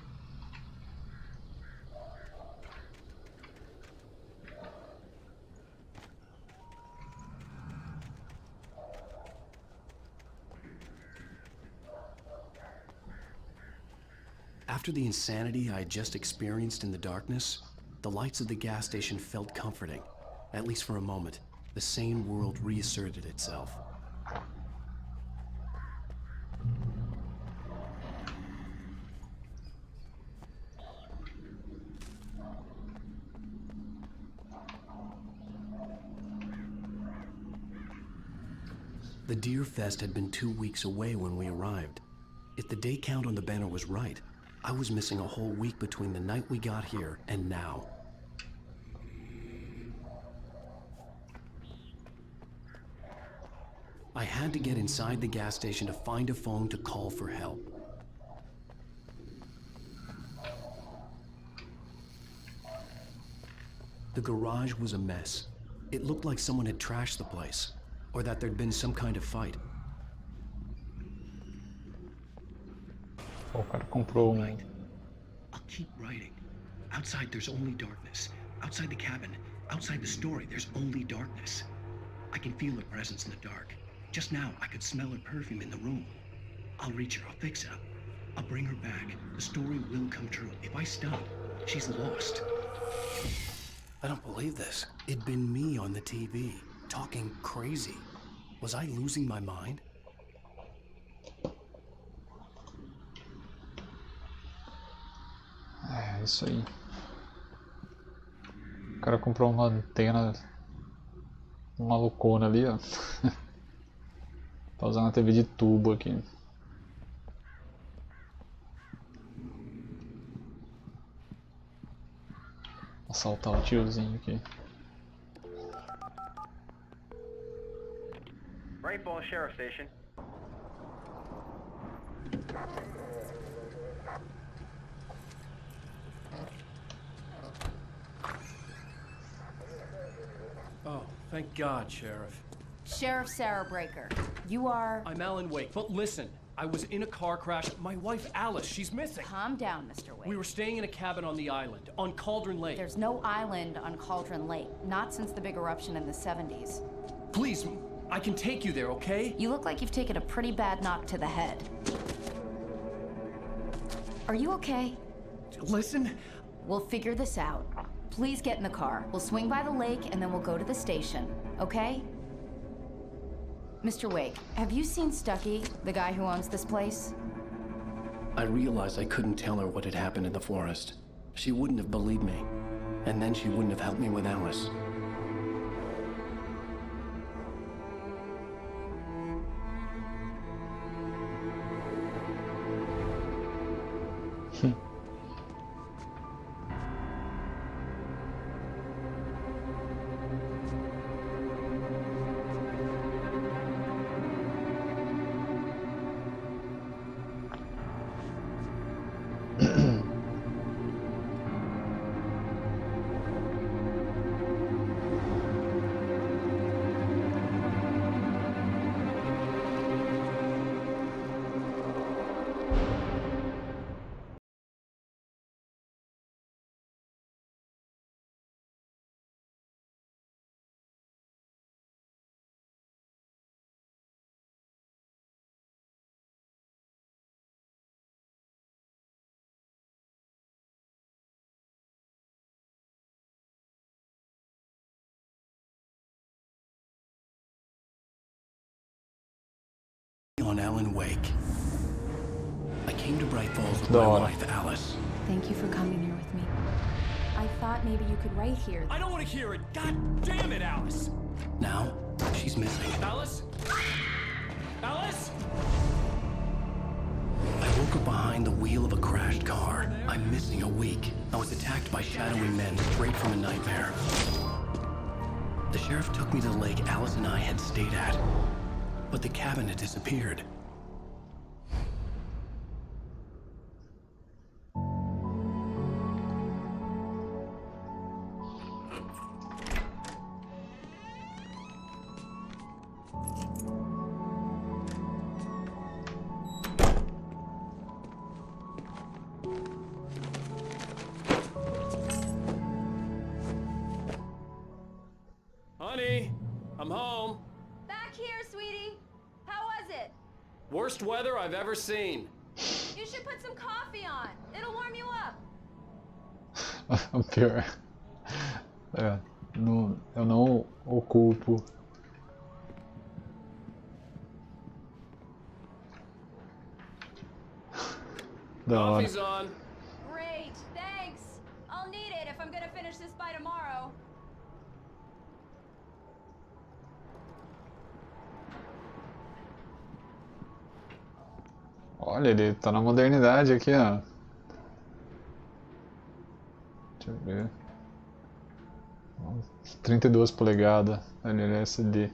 After the insanity I had just experienced in the darkness, the lights of the gas station felt comforting. At least for a moment, the sane world reasserted itself. The Deer Fest had been 2 weeks away when we arrived. If the day count on the banner was right, I was missing a whole week between the night we got here and now. I had to get inside the gas station to find a phone to call for help. The garage was a mess. It looked like someone had trashed the place, or that there'd been some kind of fight. O cara comprou I'll keep writing. Outside there's only darkness. Outside the cabin, outside the story, there's only darkness. I can feel her presence in the dark. Just now, I could smell her perfume in the room. I'll reach her, I'll fix it up. I'll bring her back. The story will come true. If I stop, she's lost. I don't believe this. It'd been me on the TV, talking crazy. Was I losing my mind? É isso aí. O cara comprou uma antena malucona ali, ó. Tá usando a TV de tubo aqui. Assaltar o tiozinho aqui. Bright Falls Sheriff Station. Oh, thank God, Sheriff. Sheriff Sarah Breaker, you are... I'm Alan Wake, but listen, I was in a car crash. My wife, Alice, she's missing. Calm down, Mr. Wake. We were staying in a cabin on the island, on Cauldron Lake. There's no island on Cauldron Lake, not since the big eruption in the 70s. Please, I can take you there, okay? You look like you've taken a pretty bad knock to the head. Are you okay? Listen. We'll figure this out. Please get in the car. We'll swing by the lake and then we'll go to the station, okay? Mr. Wake, have you seen Stucky, the guy who owns this place? I realized I couldn't tell her what had happened in the forest. She wouldn't have believed me. And then she wouldn't have helped me with Alice. On Alan Wake. came to Bright Falls with Da my hora. wife, Alice. Thank you for coming here with me. I thought maybe you could write here. I don't want to hear it. God damn it, Alice. Now, she's missing. Alice? Alice? I woke up behind the wheel of a crashed car. I'm missing a week. I was attacked by shadowy men straight from a nightmare. The sheriff took me to the lake Alice and I had stayed at, but the cabin had disappeared. Honey, I'm home. Back here, sweetie. How was it? Worst weather I've ever seen. You should put some coffee on. It'll warm you up. O pior. Eu não o culpo. Da hora. Coffee's on. Great, thanks. I'll need it if I'm gonna finish this by tomorrow. Olha, ele tá na modernidade aqui, ó. Deixa eu ver. 32 polegadas, LSD.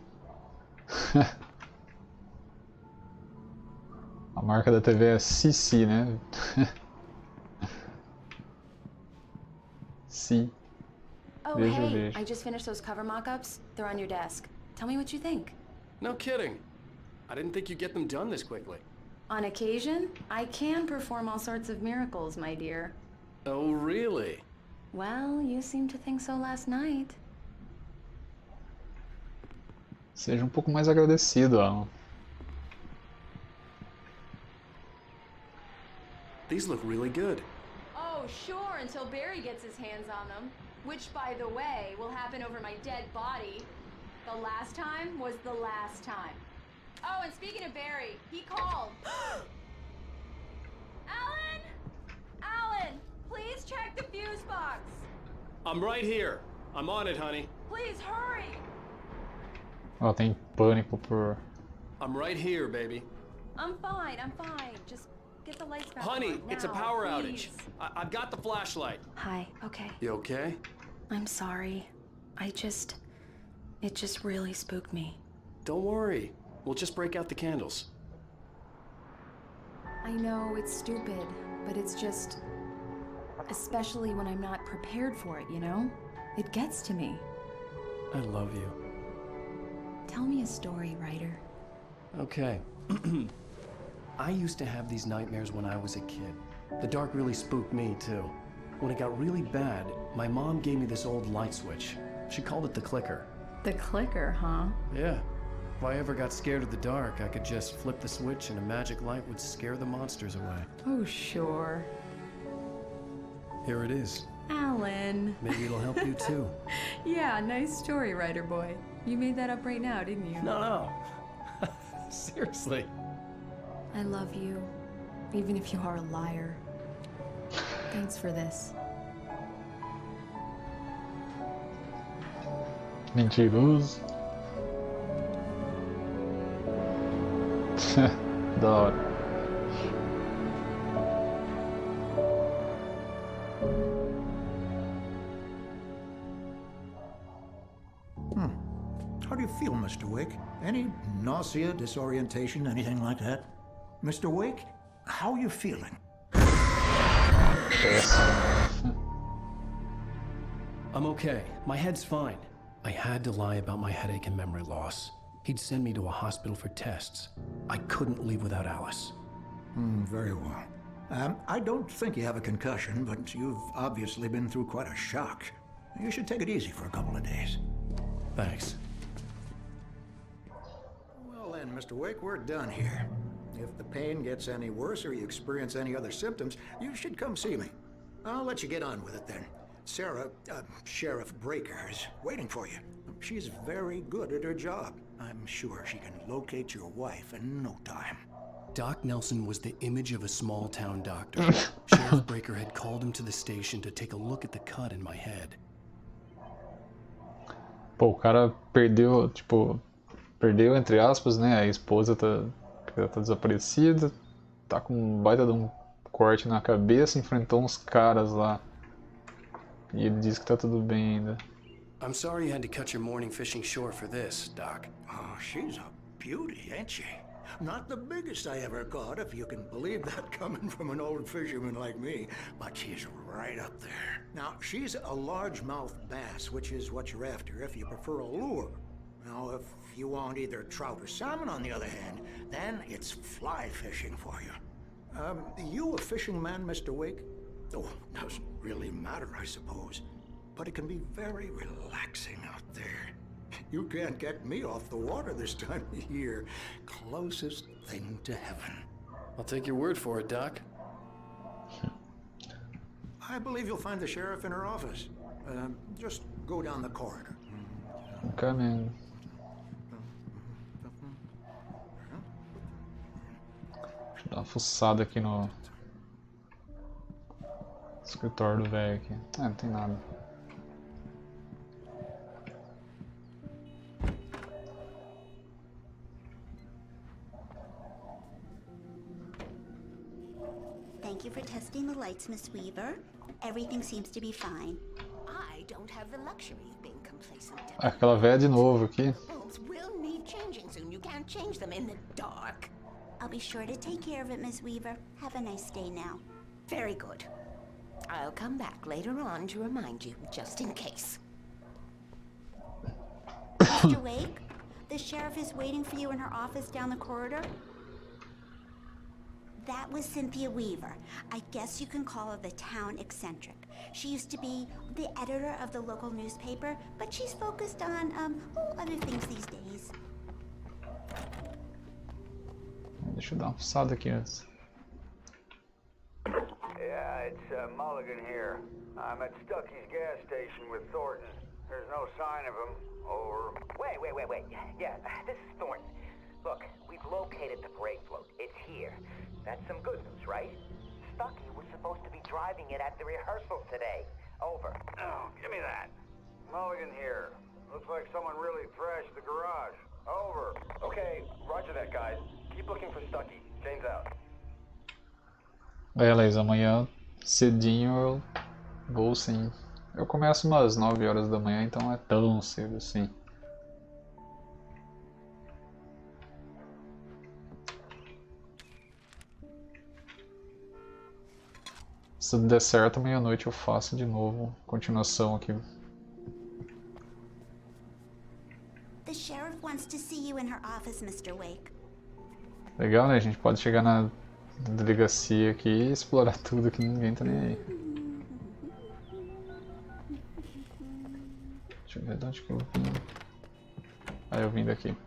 A marca da TV é CC, né? C. Oh, Veja, hey, veja. I just finished those cover mock-ups. They're on your desk. Tell me what you think. No kidding. I didn't think you'd get them done this quickly. On occasion, I can perform all sorts of miracles, my dear. Oh, really? Well, you seemed to think so last night. Seja um pouco mais agradecido, ó. These look really good. Oh, sure, until Barry gets his hands on them. Which, by the way, will happen over my dead body. The last time was the last time. Oh, and speaking of Barry, he called. Alan! Alan, please check the fuse box. I'm right here. I'm on it, honey. Please hurry. Ela tem pânico por... I'm right here, baby. I'm fine. Just get the lights back Honey, on it's a now, power please. outage. I've got the flashlight. Hi, okay. You okay? I'm sorry. It just really spooked me. Don't worry. We'll just break out the candles. I know it's stupid, but it's just... Especially when I'm not prepared for it, you know? It gets to me. I love you. Tell me a story, writer. Okay. I used to have these nightmares when I was a kid. The dark really spooked me, too. When it got really bad, my mom gave me this old light switch. She called it the clicker. The clicker, huh? Yeah. If I ever got scared of the dark, I could just flip the switch and a magic light would scare the monsters away. Oh, sure. Here it is. Alan. Maybe it'll help you, too. Yeah, nice story, writer boy. You made that up right now, didn't you? No. Seriously. I love you, even if you are a liar. Thanks for this. Mentiroso. Da hora. How do you feel, Mr. Wake? Any nausea, disorientation, anything like that? Mr. Wake, how are you feeling? I'm okay. My head's fine. I had to lie about my headache and memory loss. He'd send me to a hospital for tests. I couldn't leave without Alice. Very well. I don't think you have a concussion, but you've obviously been through quite a shock. You should take it easy for a couple of days. Thanks. Well then, Mr. Wake, we're done here. If the pain gets any worse or you experience any other symptoms, you should come see me. I'll let you get on with it then. Sarah, Sheriff Breaker, is waiting for you. She's very good at her job. I'm sure she can locate your wife in no time. Doc Nelson was the image of a small-town doctor. Sheriff Breaker had called him to the station to take a look at the cut in my head. Pô, o cara perdeu, tipo, perdeu entre aspas, né? A esposa tá desaparecida, tá com um baita de um corte na cabeça, enfrentou uns caras lá. E ele diz que tá tudo bem ainda. I'm sorry you had to cut your morning fishing short for this, Doc. Oh, she's a beauty, ain't she? Not the biggest I ever caught, if you can believe that coming from an old fisherman like me, but she's right up there. Now, she's a largemouth bass, which is what you're after if you prefer a lure. Now, if you want either trout or salmon, on the other hand, then it's fly fishing for you. You a fishing man, Mr. Wake? Oh, doesn't really matter, I suppose. But it can be very relaxing out there. You can't get me off the water this time of year. Closest thing to heaven. I'll take your word for it, Doc. I believe you'll find the sheriff in her office. Just go down the corridor. Caminho. Deixa eu dar uma fuçada aqui no escritório do velho aqui. Não tem nada. Thank you for testing the lights, Miss Weaver. Everything seems to be fine. I don't have the luxury of being complacent. Aquela velha de novo aqui. Bulbs will need changing soon. You can't change them in the dark. I'll be sure to take care of it, Miss Weaver. Have a nice day now. Very good. I'll come back later on to remind you, just in case. Mr. Wake, the sheriff is waiting for you in her office down the corridor. That was Cynthia Weaver. I guess you can call her the town eccentric. She used to be the editor of the local newspaper, but she's focused on, other things these days. Deixa eu dar uma fuçada aqui antes. Yeah, it's Mulligan here. I'm at Stucky's gas station with Thornton. There's no sign of him. Over. Wait. Yeah, this is Thornton. Look, we've located the brake float. It's here. That's some good news, right? Stucky was supposed to be driving it at the rehearsal today. Over. Oh, give me that. Mulligan here. Looks like someone really thrashed the garage. Over. Okay, roger that, guys. Keep looking for Stucky. Jane's out. Beleza, amanhã cedinho eu vou sim. Eu começo umas 9 horas da manhã, então não é tão cedo assim. Se der certo, meia-noite eu faço de novo, continuação aqui. The sheriff wants to see you in her office, Mr. Wake. Legal, né? A gente pode chegar na delegacia aqui e explorar tudo que ninguém tá nem aí. Deixa eu ver de onde que eu vim. Ah, eu vim daqui.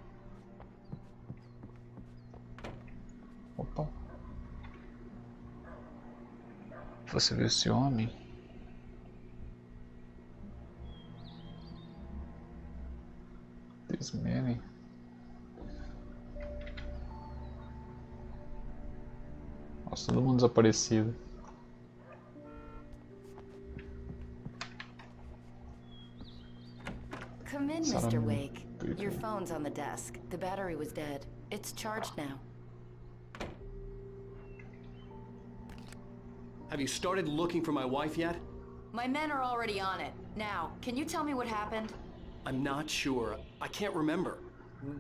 Opa. Você viu esse homem? This man. Nossa, todo mundo desaparecido. Come in, Mr. Wake. Your phone's on the desk. The battery was dead. It's charged now. Have you started looking for my wife yet? My men are already on it. Now, can you tell me what happened? I'm not sure. I can't remember.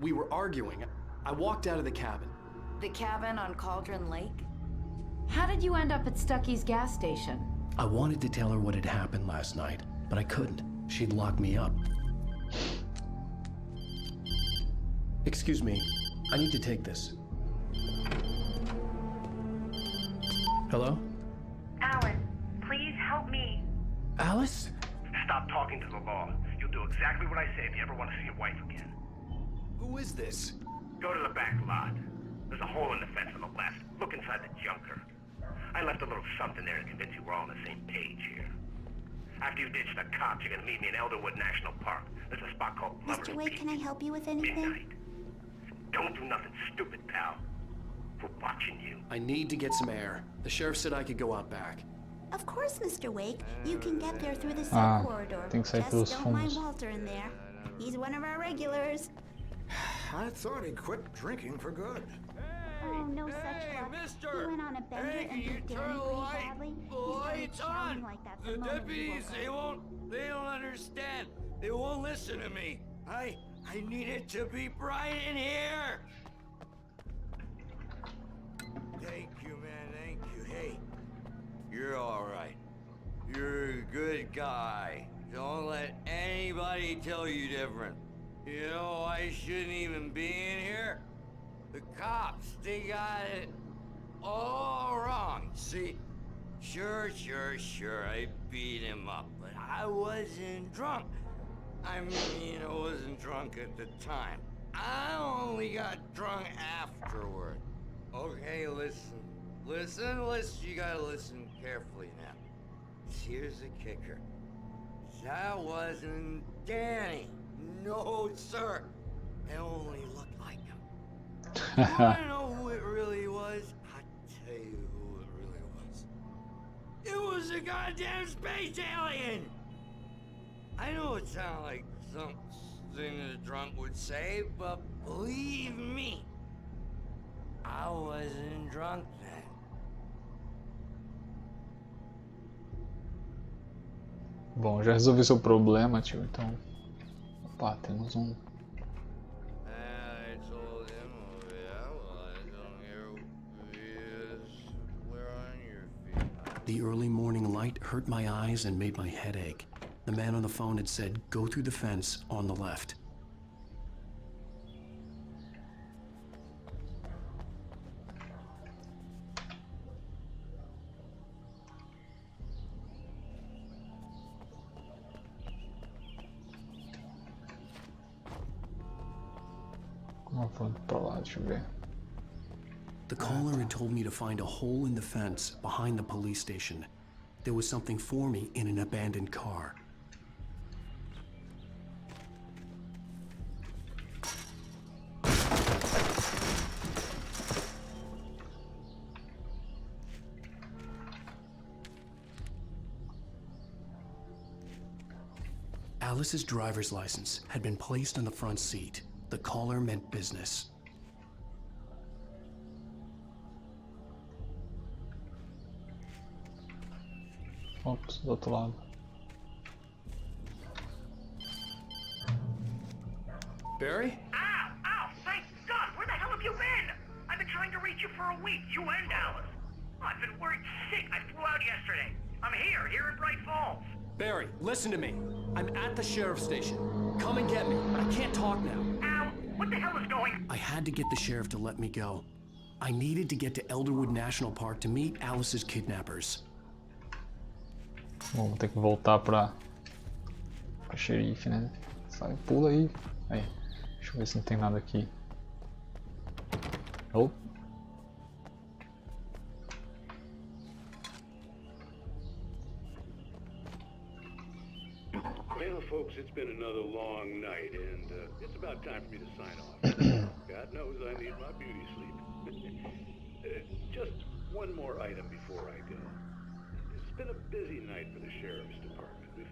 We were arguing. I walked out of the cabin. The cabin on Cauldron Lake? How did you end up at Stucky's gas station? I wanted to tell her what had happened last night, but I couldn't. She'd lock me up. Excuse me. I need to take this. Hello? Alan, please help me. Alice? Stop talking to the law. You'll do exactly what I say if you ever want to see your wife again. Who is this? Go to the back lot. There's a hole in the fence on the left. Look inside the junker. I left a little something there to convince you we're all on the same page here. After you ditch the cops, you're gonna meet me in Elderwood National Park. There's a spot called Lover's Mr. Wake, Peak. can I help you with anything? Midnight. Don't do nothing stupid, pal. for watching you. I need to get some air. The sheriff said I could go out back. Of course, Mr. Wake. You can get there through the cell corridor. Tem que sair pelos Just don't mind fundos. Walter in there. He's one of our regulars. I thought he quit drinking for good. Oh, no such luck. mister! He went on a bender Hey, and can you did turn Danny the pretty light? badly. The He started light's shouting on! like that The moment he deputies, woke up. they don't understand. They won't listen to me. I need it to be bright in here. Thank you, man, thank you. Hey, you're all right. You're a good guy. Don't let anybody tell you different. You know, I shouldn't even be in here. The cops, they got it all wrong. See, sure, I beat him up, but I wasn't drunk. I mean, I wasn't drunk at the time. I only got drunk afterward. Okay, listen, you gotta listen carefully now. Here's the kicker. That wasn't Danny. No, sir. It only looked like him. You wanna know who it really was? I'll tell you who it really was. It was a goddamn space alien! I know it sounds like something a drunk would say, but believe me, I wasn't drunk then. Bom, já resolvi seu problema, tio, então... Opa, temos um... The early morning light hurt my eyes and made my head ache. The man on the phone had said, go through the fence on the left. Vamos pra lá, deixa eu ver. The caller had told me to find a hole in the fence behind the police station. There was something for me in an abandoned car. Alice's driver's license had been placed on the front seat. The caller meant business. Ops, do outro lado. Barry? Ow! Thank God! Where the hell have you been? I've been trying to reach you for a week, you and Alice. I've been worried sick. I flew out yesterday. I'm here in Bright Falls. Barry, listen to me. I'm at the sheriff's station. Come and get me. I can't talk now. Ow! What the hell is going? I had to get the sheriff to let me go. I needed to get to Elderwood National Park to meet Alice's kidnappers. Bom, vou ter que voltar pra xerife, né? Sai, pula aí. Aí, deixa eu ver se não tem nada aqui. Oh. Well, folks, it's been another long night, and it's about time for me to sign off. God knows I need my beauty sleep. Just one more item before I go. It's been a busy night for the sheriff's department. We've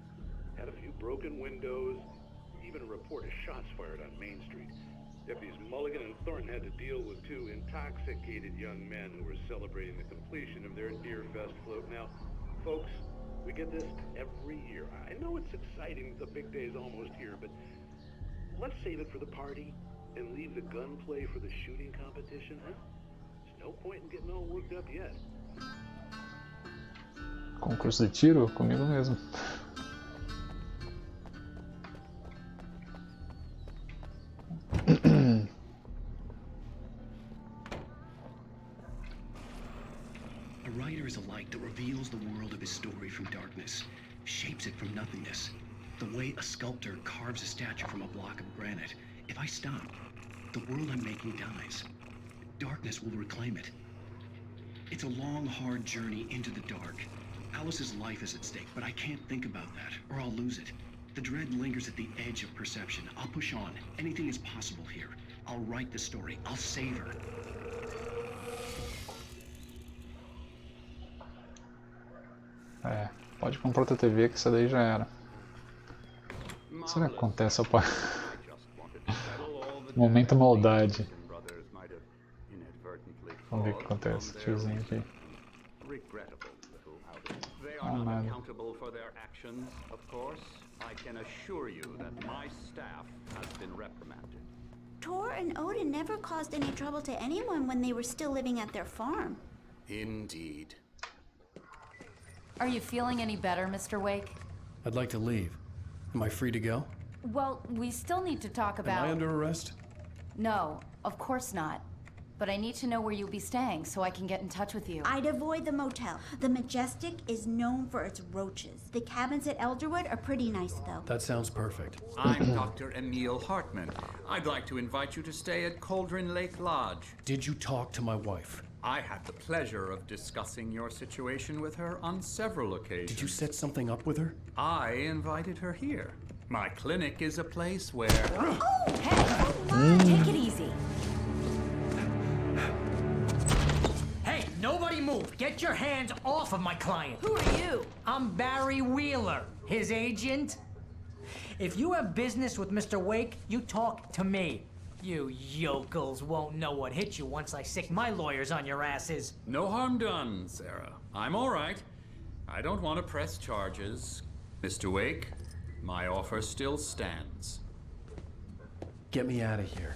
had a few broken windows, even a report of shots fired on Main Street. Deputies Mulligan and Thornton had to deal with two intoxicated young men who were celebrating the completion of their Deerfest float. Now, folks, we get this every year. I know it's exciting, the big day's almost here, but let's save it for the party and leave the gunplay for the shooting competition, huh? There's no point in getting all worked up yet. Concurso de tiro? Comigo mesmo. A writer is a light that reveals the world of his story from darkness, shapes it from nothingness. The way a sculptor carves a statue from a block of granite. If I stop, the world I'm making dies. Darkness will reclaim it. It's a long, hard journey into the dark. Alice's life is at stake, but I can't think about that, or I'll lose it. The dread lingers at the edge of perception. I'll push on. Anything is possible here. I'll write the story. I'll save her. É, pode comprar outra TV que essa daí já era. Será que acontece opa? Momento maldade. Vamos ver o que acontece. Tiozinho aqui. They Ah, are not nada. accountable for their actions, of course. I can assure you that my staff has been reprimanded. Tor and Odin never caused any trouble to anyone when they were still living at their farm. Indeed. Are you feeling any better, Mr. Wake? I'd like to leave. Am I free to go? Well, we still need to talk about... Am I under arrest? No, of course not. But I need to know where you'll be staying so I can get in touch with you. I'd avoid the motel. The Majestic is known for its roaches. The cabins at Elderwood are pretty nice, though. That sounds perfect. I'm Dr. Emil Hartman. I'd like to invite you to stay at Cauldron Lake Lodge. Did you talk to my wife? I had the pleasure of discussing your situation with her on several occasions. Did you set something up with her? I invited her here. My clinic is a place where... Oh, hey! Oh, take it easy. Hey, nobody move. Get your hands off of my client. Who are you? I'm Barry Wheeler, his agent. If you have business with Mr. Wake, you talk to me. You yokels won't know what hit you once I sick my lawyers on your asses. No harm done, Sarah. I'm all right. I don't want to press charges. Mr. Wake, my offer still stands. Get me out of here.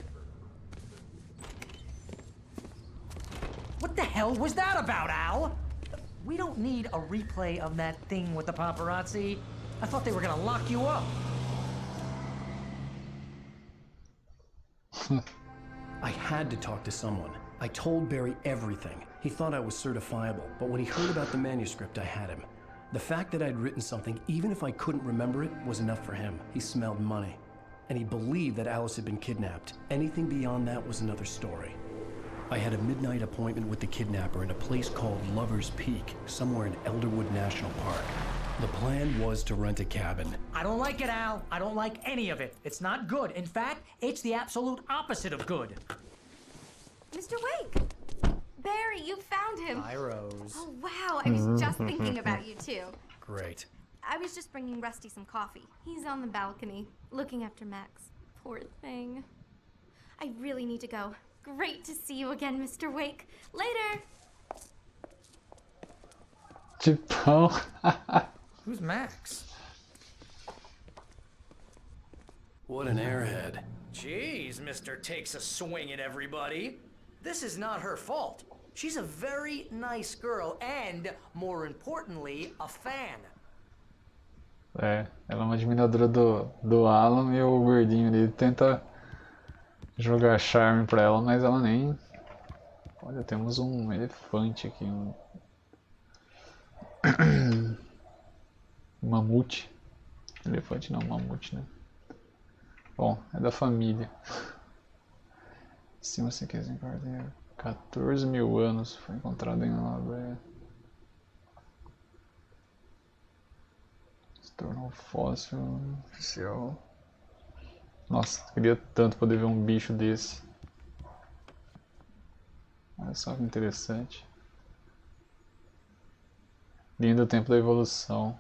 What the hell was that about, Al? We don't need a replay of that thing with the paparazzi. I thought they were gonna lock you up. I had to talk to someone. I told Barry everything. He thought I was certifiable, but when he heard about the manuscript, I had him. The fact that I'd written something, even if I couldn't remember it, was enough for him. He smelled money. And he believed that Alice had been kidnapped. Anything beyond that was another story. I had a midnight appointment with the kidnapper in a place called Lover's Peak, somewhere in Elderwood National Park. The plan was to rent a cabin. I don't like it, Al. I don't like any of it. It's not good. In fact, it's the absolute opposite of good. Mr. Wake! Barry, you found him. Hi, Rose. Oh, wow. I was just thinking about you, too. Great. I was just bringing Rusty some coffee. He's on the balcony, looking after Max. Poor thing. I really need to go. Great to see you again, Mr. Wake. Later! Tipo... Who's Max? What an airhead. Jeez, Mr. Takes a swing at everybody. This is not her fault. She's a very nice girl and, more importantly, a fan. É, ela é uma admiradora do Alan e o gordinho ali tenta jogar charme pra ela, mas ela nem... Olha, temos um elefante aqui, um mamute. Elefante não, mamute, né? Bom, é da família. Se você quiser guardar 14 mil anos, foi encontrado em uma... Se tornou fóssil oficial. Nossa, queria tanto poder ver um bicho desse. Olha só que interessante. Linha do tempo da evolução.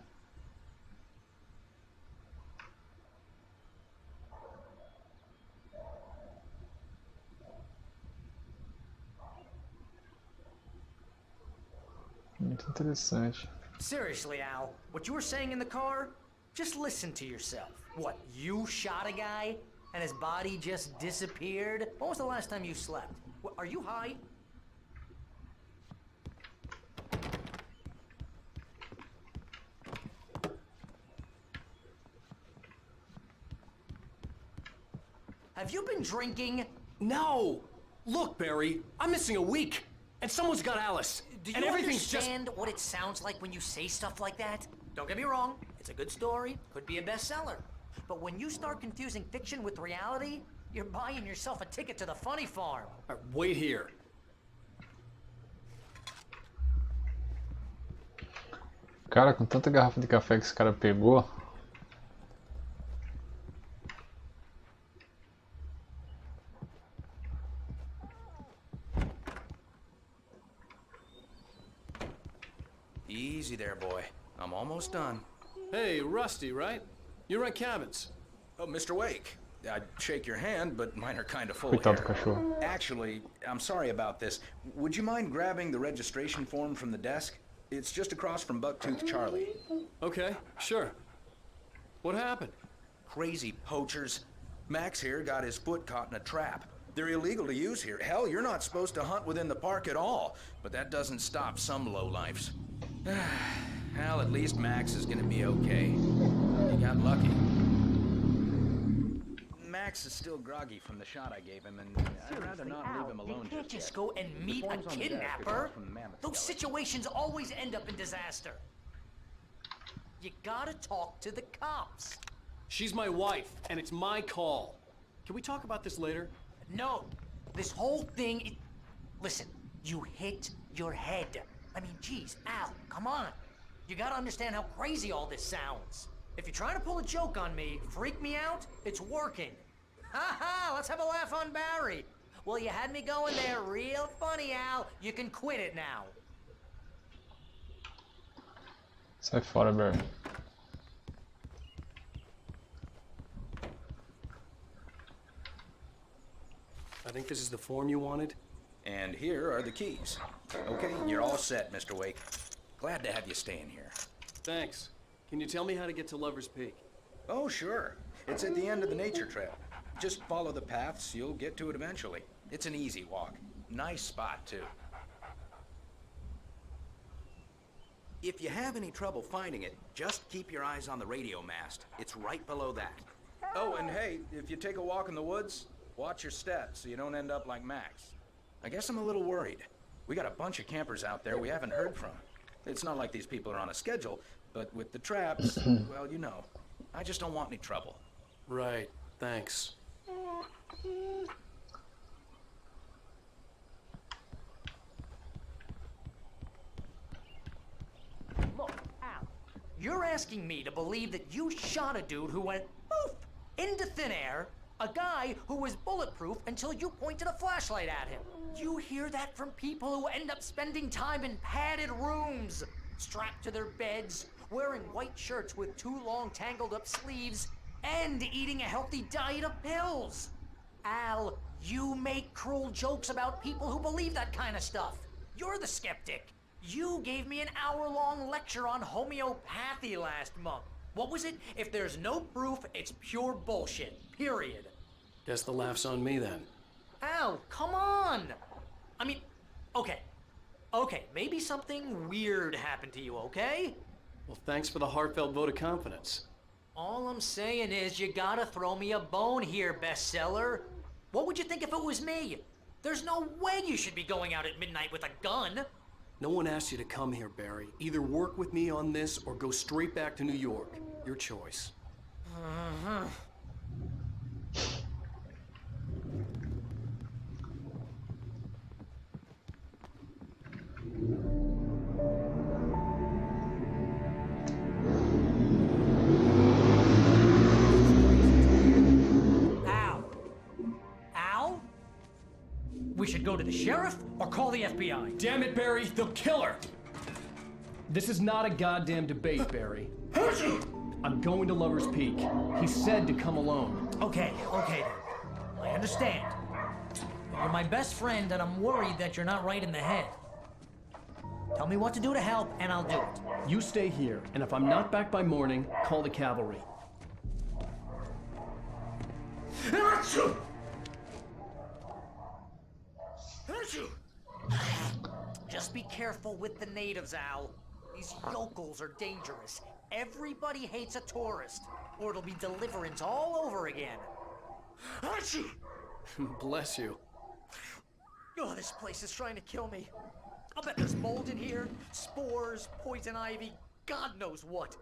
Muito interessante. Seriously, Al, what you were saying in the car? Just listen to yourself. What, you shot a guy and his body just disappeared? When was the last time you slept? What, are you high? Have you been drinking? No! Look, Barry, I'm missing a week, and someone's got Alice. Do and you everything's understand what it sounds like when you say stuff like that? Don't get me wrong, it's a good story, could be a bestseller. But when you start confusing fiction with reality, you're buying yourself a ticket to the funny farm. Wait here. Cara, com tanta garrafa de café que esse cara pegou... Easy there, boy. I'm almost done. Hey, Rusty, right? You rent cabins. Oh, Mr. Wake. I'd shake your hand, but mine are kind of full Coitado do here. cachorro. Actually, I'm sorry about this. Would you mind grabbing the registration form from the desk? It's just across from Bucktooth Charlie. Okay, sure. What happened? Crazy poachers. Max here got his foot caught in a trap. They're illegal to use here. Hell, you're not supposed to hunt within the park at all. But that doesn't stop some lowlifes. Well, at least Max is gonna be okay. He got lucky. Max is still groggy from the shot I gave him, and I'd rather not leave him alone You can't just just yet. go and meet a kidnapper. Those situations always end up in disaster. You gotta talk to the cops. She's my wife, and it's my call. Can we talk about this later? No, this whole thing. Listen, you hit your head. I mean, geez, Al, come on. You gotta understand how crazy all this sounds. If you're trying to pull a joke on me, freak me out, it's working. Ha ha, let's have a laugh on Barry. Well, you had me going there real funny, Al. You can quit it now. Sai fora, Barry. I think this is the form you wanted. And here are the keys. Okay, you're all set, Mr. Wake. Glad to have you staying here. Thanks. Can you tell me how to get to Lover's Peak? Oh, sure. It's at the end of the nature trail. Just follow the paths, you'll get to it eventually. It's an easy walk. Nice spot, too. If you have any trouble finding it, just keep your eyes on the radio mast. It's right below that. Oh, and hey, if you take a walk in the woods, watch your steps so you don't end up like Max. I guess I'm a little worried. We got a bunch of campers out there we haven't heard from. It's not like these people are on a schedule, but with the traps, well, you know. I just don't want any trouble. Right, thanks. Look, Al, you're asking me to believe that you shot a dude who went poof into thin air, a guy who was bulletproof until you pointed a flashlight at him. You hear that from people who end up spending time in padded rooms, strapped to their beds, wearing white shirts with too long tangled up sleeves, and eating a healthy diet of pills. Al, you make cruel jokes about people who believe that kind of stuff. You're the skeptic. You gave me an hour-long lecture on homeopathy last month. What was it? If there's no proof, it's pure bullshit. Period. Guess the laugh's on me then. Al, come on! I mean, okay, maybe something weird happened to you, okay? Well, thanks for the heartfelt vote of confidence. All I'm saying is you gotta throw me a bone here, bestseller. What would you think if it was me? There's no way you should be going out at midnight with a gun. No one asked you to come here, Barry. Either work with me on this or go straight back to New York. Your choice. Al? We should go to the sheriff or call the FBI. Damn it, Barry, they'll kill her! This is not a goddamn debate, Barry. I'm going to Lover's Peak. He said to come alone. Okay then. I understand. You're my best friend and I'm worried that you're not right in the head. Tell me what to do to help and I'll do it. You stay here, and if I'm not back by morning, call the cavalry. Just be careful with the natives, Al. These yokels are dangerous. Everybody hates a tourist, or it'll be deliverance all over again. Bless you. Oh, this place is trying to kill me. I'll bet there's mold in here, spores, poison ivy, God knows what.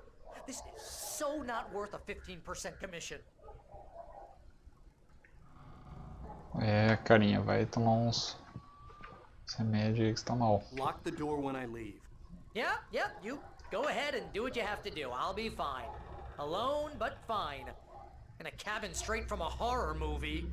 This is so not worth a 15% commission. É, carinha, vai tomar uns remédios aí que você tá mal. Lock the door when I leave. Yep, you go ahead and do what you have to do. I'll be fine. Alone, but fine. In a cabin straight from a horror movie.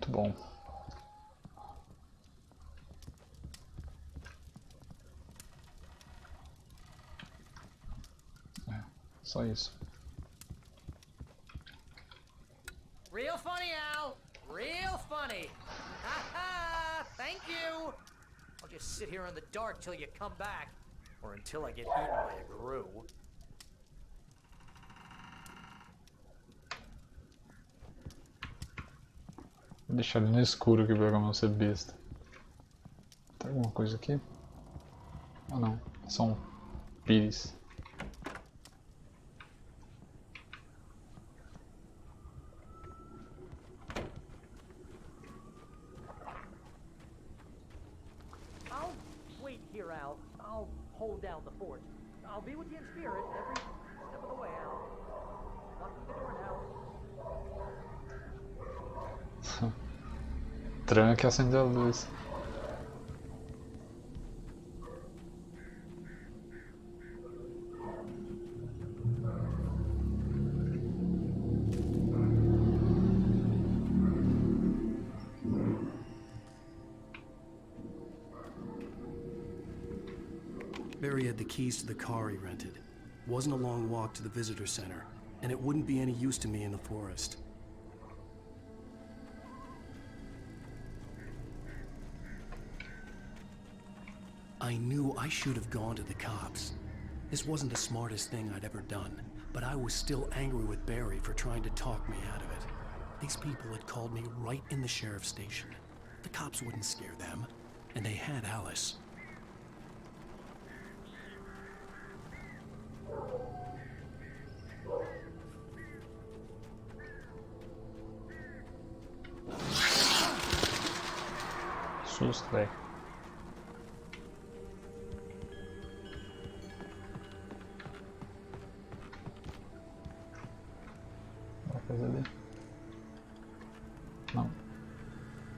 Muito bom. É, só isso. Real funny, Al. Real funny. Ha ha! Thank you. I'll just sit here in the dark till you come back, or until I get eaten by a grue. Vou deixar ele no escuro aqui pra não ser besta. Tem alguma coisa aqui? Ah não, são pires. I'll wait here, Al. I'll hold down the fort. I'll be with you in spirit every step of the way, Al. Locking the door now. Tranca e acende a luz. Barry had the keys to the car he rented. Wasn't a long walk to the visitor center, and it wouldn't be any use to me in the forest. I knew I should have gone to the cops. This wasn't the smartest thing I'd ever done, but I was still angry with Barry for trying to talk me out of it. These people had called me right in the sheriff's station. The cops wouldn't scare them, and they had Alice. Susto, velho. Vai fazer ali? Não.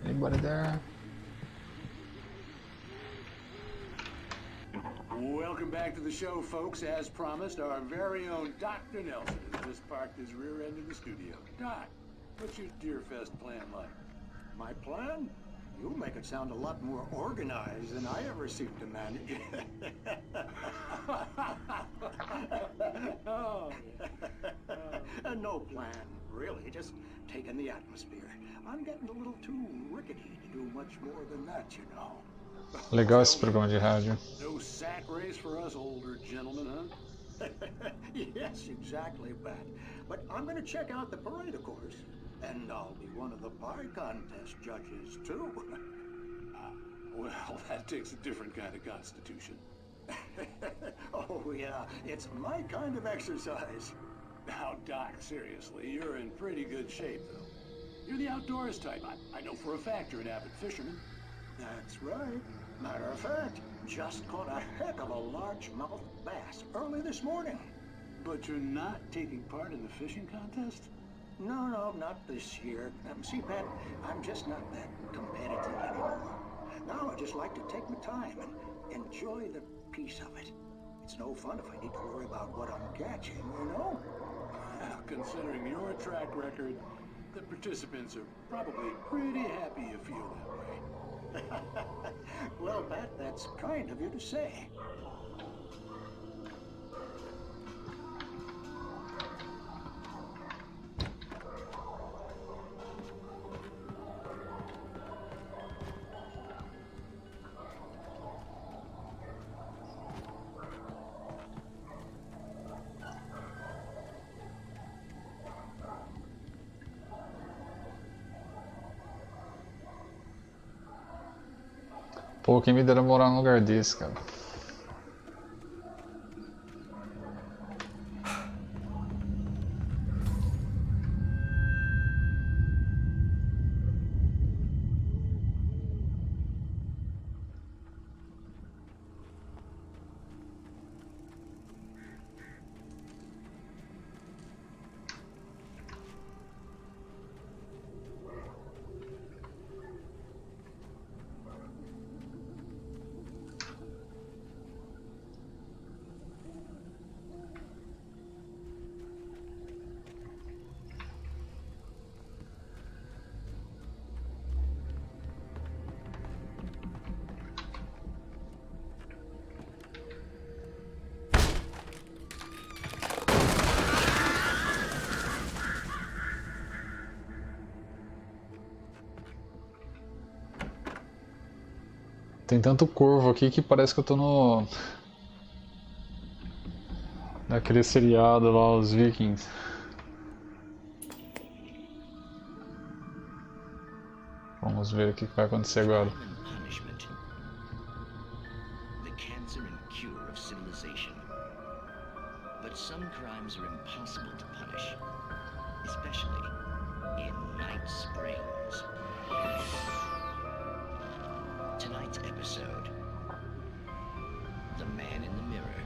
Anybody there? Welcome back to the show, folks. As promised, our very own Dr. Nelson has just parked his rear end in the studio. Doc, what's your Deerfest plan like? My plan? You make it sound a lot more organized than I ever seem to manage. Oh. No plan, really. Just taking the atmosphere. I'm getting a little too rickety to do much more than that, you know. Legal esse programa de rádio. No sack race for us older gentlemen, huh? Yes, exactly, Pat. But I'm going to check out the parade, of course. And I'll be one of the pie contest judges, too. Well, that takes a different kind of constitution. Oh, yeah. It's my kind of exercise. Now, Doc, seriously, you're in pretty good shape, though. You're the outdoors type. I know for a fact you're an avid fisherman. That's right. Matter of fact, just caught a heck of a largemouth bass early this morning. But you're not taking part in the fishing contest? No, not this year. See, Pat, I'm just not that competitive anymore. Now I just like to take my time and enjoy the peace of it. It's no fun if I need to worry about what I'm catching, you know? Well, considering your track record, the participants are probably pretty happy you feel that way. Well, Pat, that's kind of you to say. Pô, quem me dera morar num lugar desse, cara. Tem tanto corvo aqui que parece que eu tô no... naquele seriado lá, os Vikings. Vamos ver o que vai acontecer agora. The cancer and cure of civilization. But some crimes are impossible to punish, especially in Night Springs. Tonight's episode, The Man in the Mirror.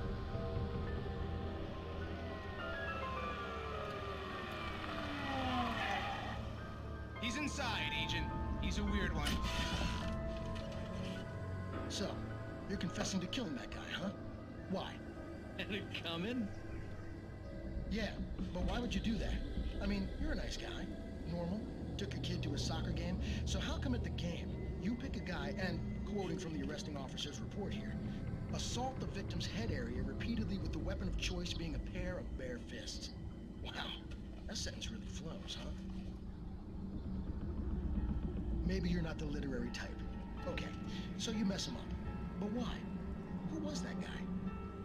He's inside, Agent. He's a weird one. So, you're confessing to killing that guy, huh? Why? Had it coming? Yeah, but why would you do that? I mean, you're a nice guy. Normal. Took a kid to a soccer game. So how come at the game, you pick a guy and, quoting from the arresting officer's report here, assault the victim's head area repeatedly with the weapon of choice being a pair of bare fists? Wow, that sentence really flows, huh? Maybe you're not the literary type. Okay, so you mess him up. But why? Who was that guy?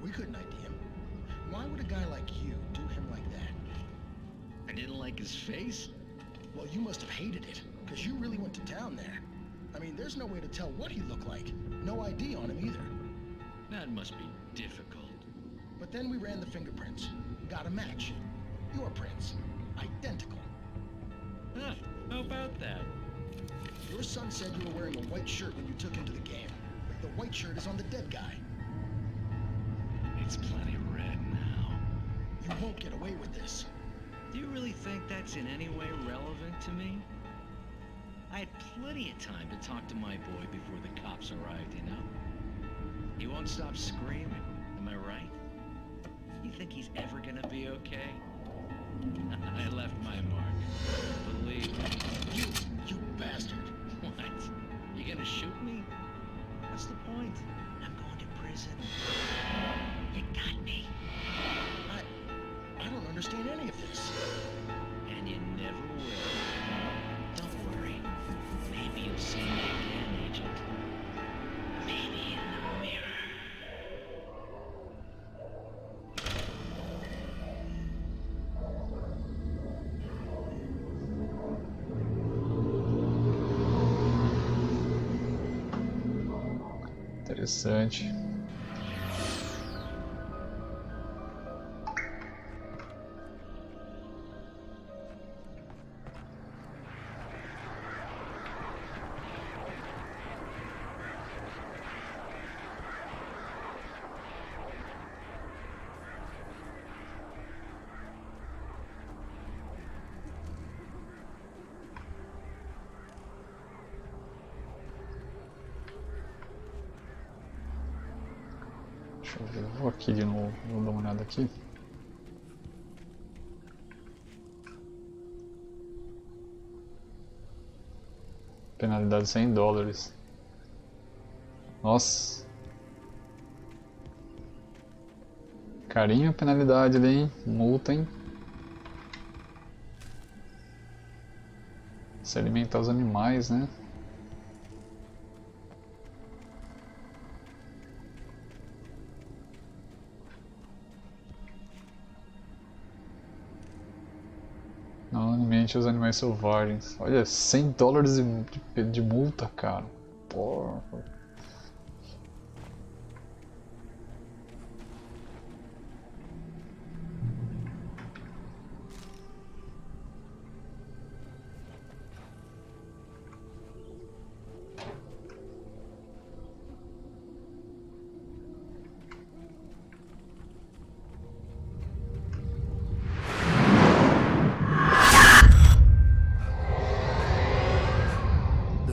We couldn't ID him. Why would a guy like you do him like that? I didn't like his face? Well, you must have hated it, because you really went to town there. I mean, there's no way to tell what he looked like. No ID on him either. That must be difficult. But then we ran the fingerprints. Got a match. Your prints. Identical. Huh, how about that? Your son said you were wearing a white shirt when you took him to the game. The white shirt is on the dead guy. It's plenty red now. You won't get away with this. Do you really think that's in any way relevant to me? I had plenty of time to talk to my boy before the cops arrived, you know? He won't stop screaming, am I right? You think he's ever gonna be okay? I left my mark. Believe me. You bastard. What? You gonna shoot me? What's the point? I'm going to prison. You got me. I don't understand any of this. And you never will. Don't worry. Maybe you'll see me again, Agent. Maybe in the mirror. Interessante. Deixa eu ver, eu vou aqui de novo, vou dar uma olhada aqui. Penalidade $100. Nossa. Carinho a penalidade ali, hein? Multa, hein? Se alimentar os animais, né? Não alimente os animais selvagens. Olha, $100 de multa, cara. Porra.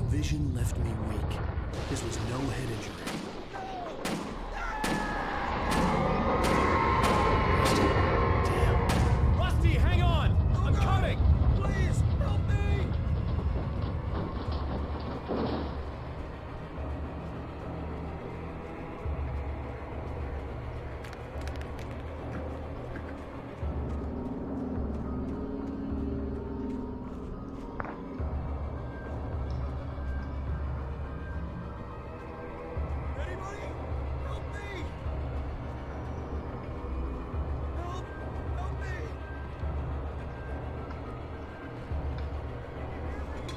Vision left me weak. This was no head injury. Damn. Rusty, hang on! I'm coming! Please, help me!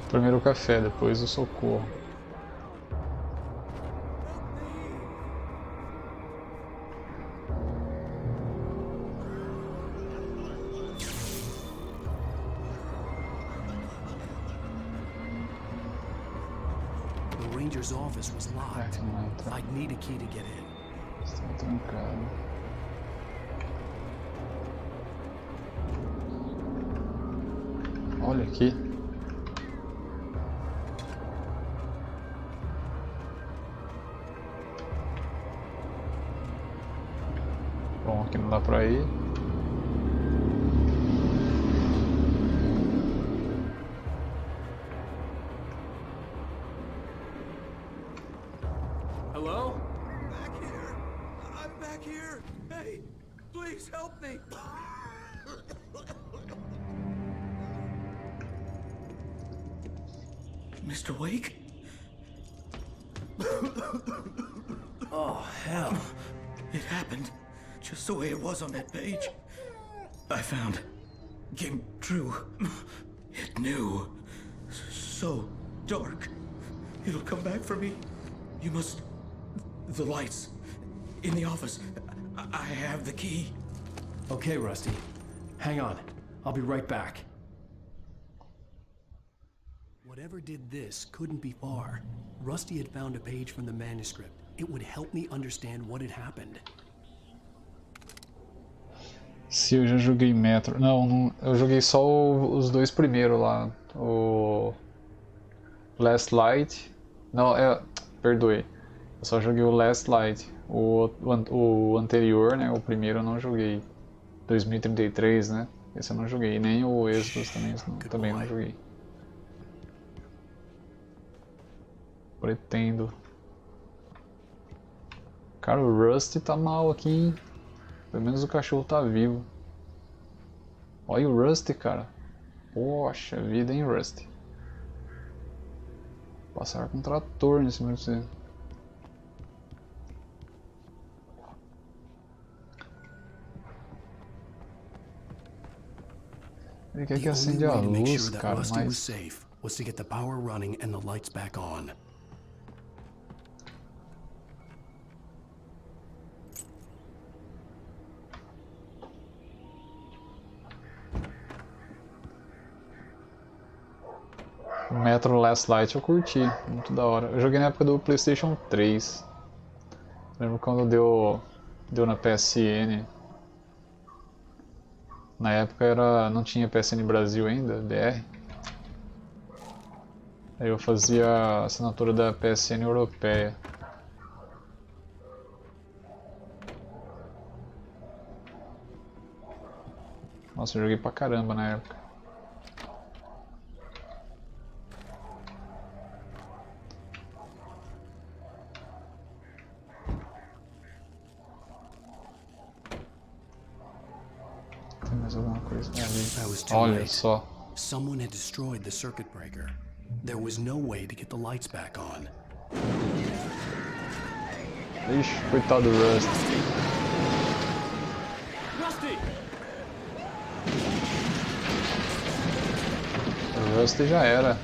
Primeiro o café, depois o socorro. The ranger's office was locked. I'd need a key to get in. Está trancado. Olha aqui. Bom, aqui não dá pra ir. Hello? Back here. I'm back here. Hey, please help me. Mr. Wake? Oh, hell. It happened just the way it was on that page. I found. Came true. It knew. So dark. It'll come back for me. You must... The lights. In the office. I have the key. Okay, Rusty. Hang on. I'll be right back. Whatever did this couldn't be far. Rusty had found a page from the manuscript. It would help me understand what had happened. Se eu já joguei Metro... Não, eu joguei só os dois primeiros lá. O... Last Light... Não, perdoe. Eu só joguei o Last Light. O anterior, né? O primeiro eu não joguei. 2033, né? Esse eu não joguei. Nem o Exodus também não joguei. Pretendo. Cara, o Rusty tá mal aqui, hein? Pelo menos o cachorro tá vivo. Olha o Rusty, cara. Poxa vida, hein, Rusty. Passar com um trator em cima de você. Ele quer que acende a luz, cara, mas... Was to get the power running and the lights back on. Metro Last Light eu curti, muito da hora. Eu joguei na época do PlayStation 3. Lembro quando deu na PSN. Na época não tinha PSN Brasil ainda, BR. Aí eu fazia a assinatura da PSN europeia. Nossa, eu joguei pra caramba na época. Tem mais alguma coisa ali? Olha só. Someone had destroyed the circuit breaker. There was no way to get the lights back on. Ixi, coitado do Rusty. Rusty! O Rusty já era.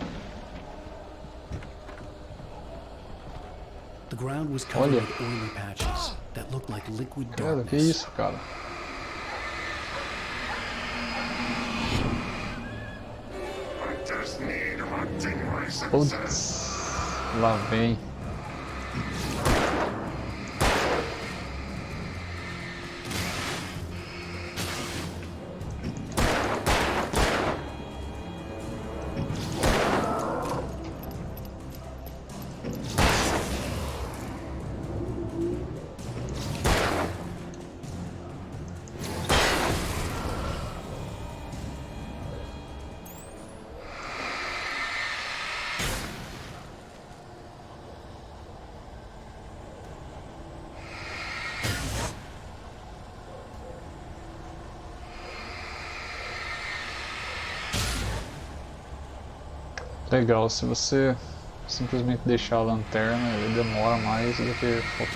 The ground was covered with oily patches that looked like liquid darkness. Que isso, cara? Putz, lá vem. Legal, se você simplesmente deixar a lanterna, ele demora mais do que focar.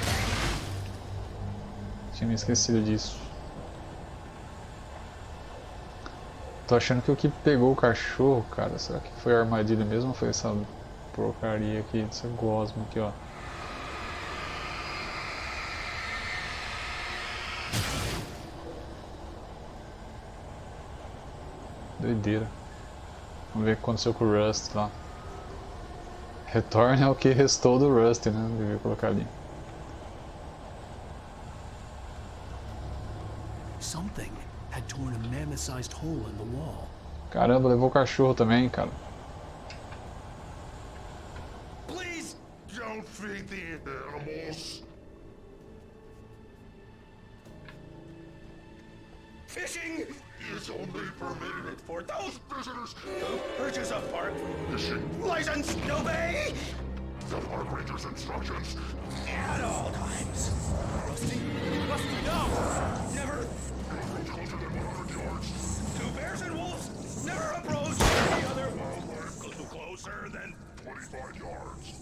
Tinha me esquecido disso. Tô achando que o que pegou o cachorro, cara, será que foi a armadilha mesmo ou foi essa porcaria aqui, esse gosmo aqui, ó. Doideira. Vamos ver o que aconteceu com o Rust lá. Retorne ao que restou do Rust, né? Devia colocar ali. Something had torn a mammoth-sized hole in the wall. Caramba, levou o cachorro também, cara. Please don't feed the animals. Fishing is only permitted for those visitors who purchase a park fishing license. No bay. The park ranger's instructions. At all times. Rusty, no, never. Closer than 100 yards. Two bears and wolves never approach any other wildlife closer than 25 yards.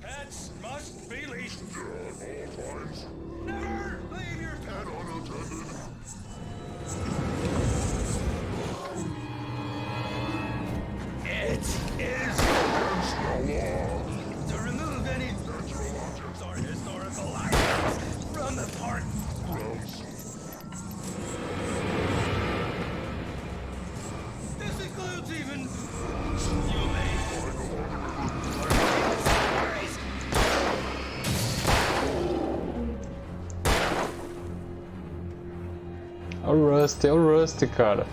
Pets must be leashed. At all times. Never leave your pet unattended. It is against the law to remove any natural objects or historical items from the park grounds. This includes even É o Rust, cara.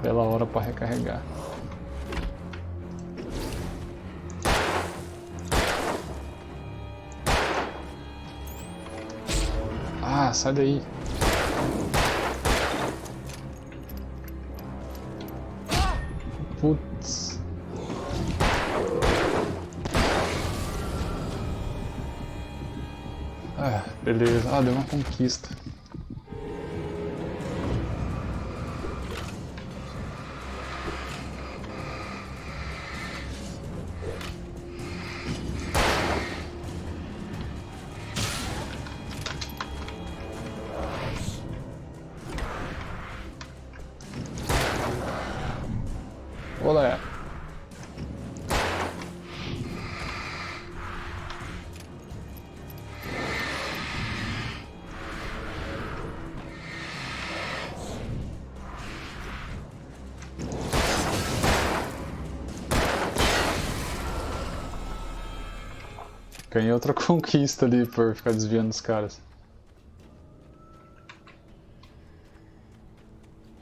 Bela hora para recarregar. Ah, sai daí. Putz. Ah, beleza. Ah, deu uma conquista. Olé. Ganhei outra conquista ali por ficar desviando os caras.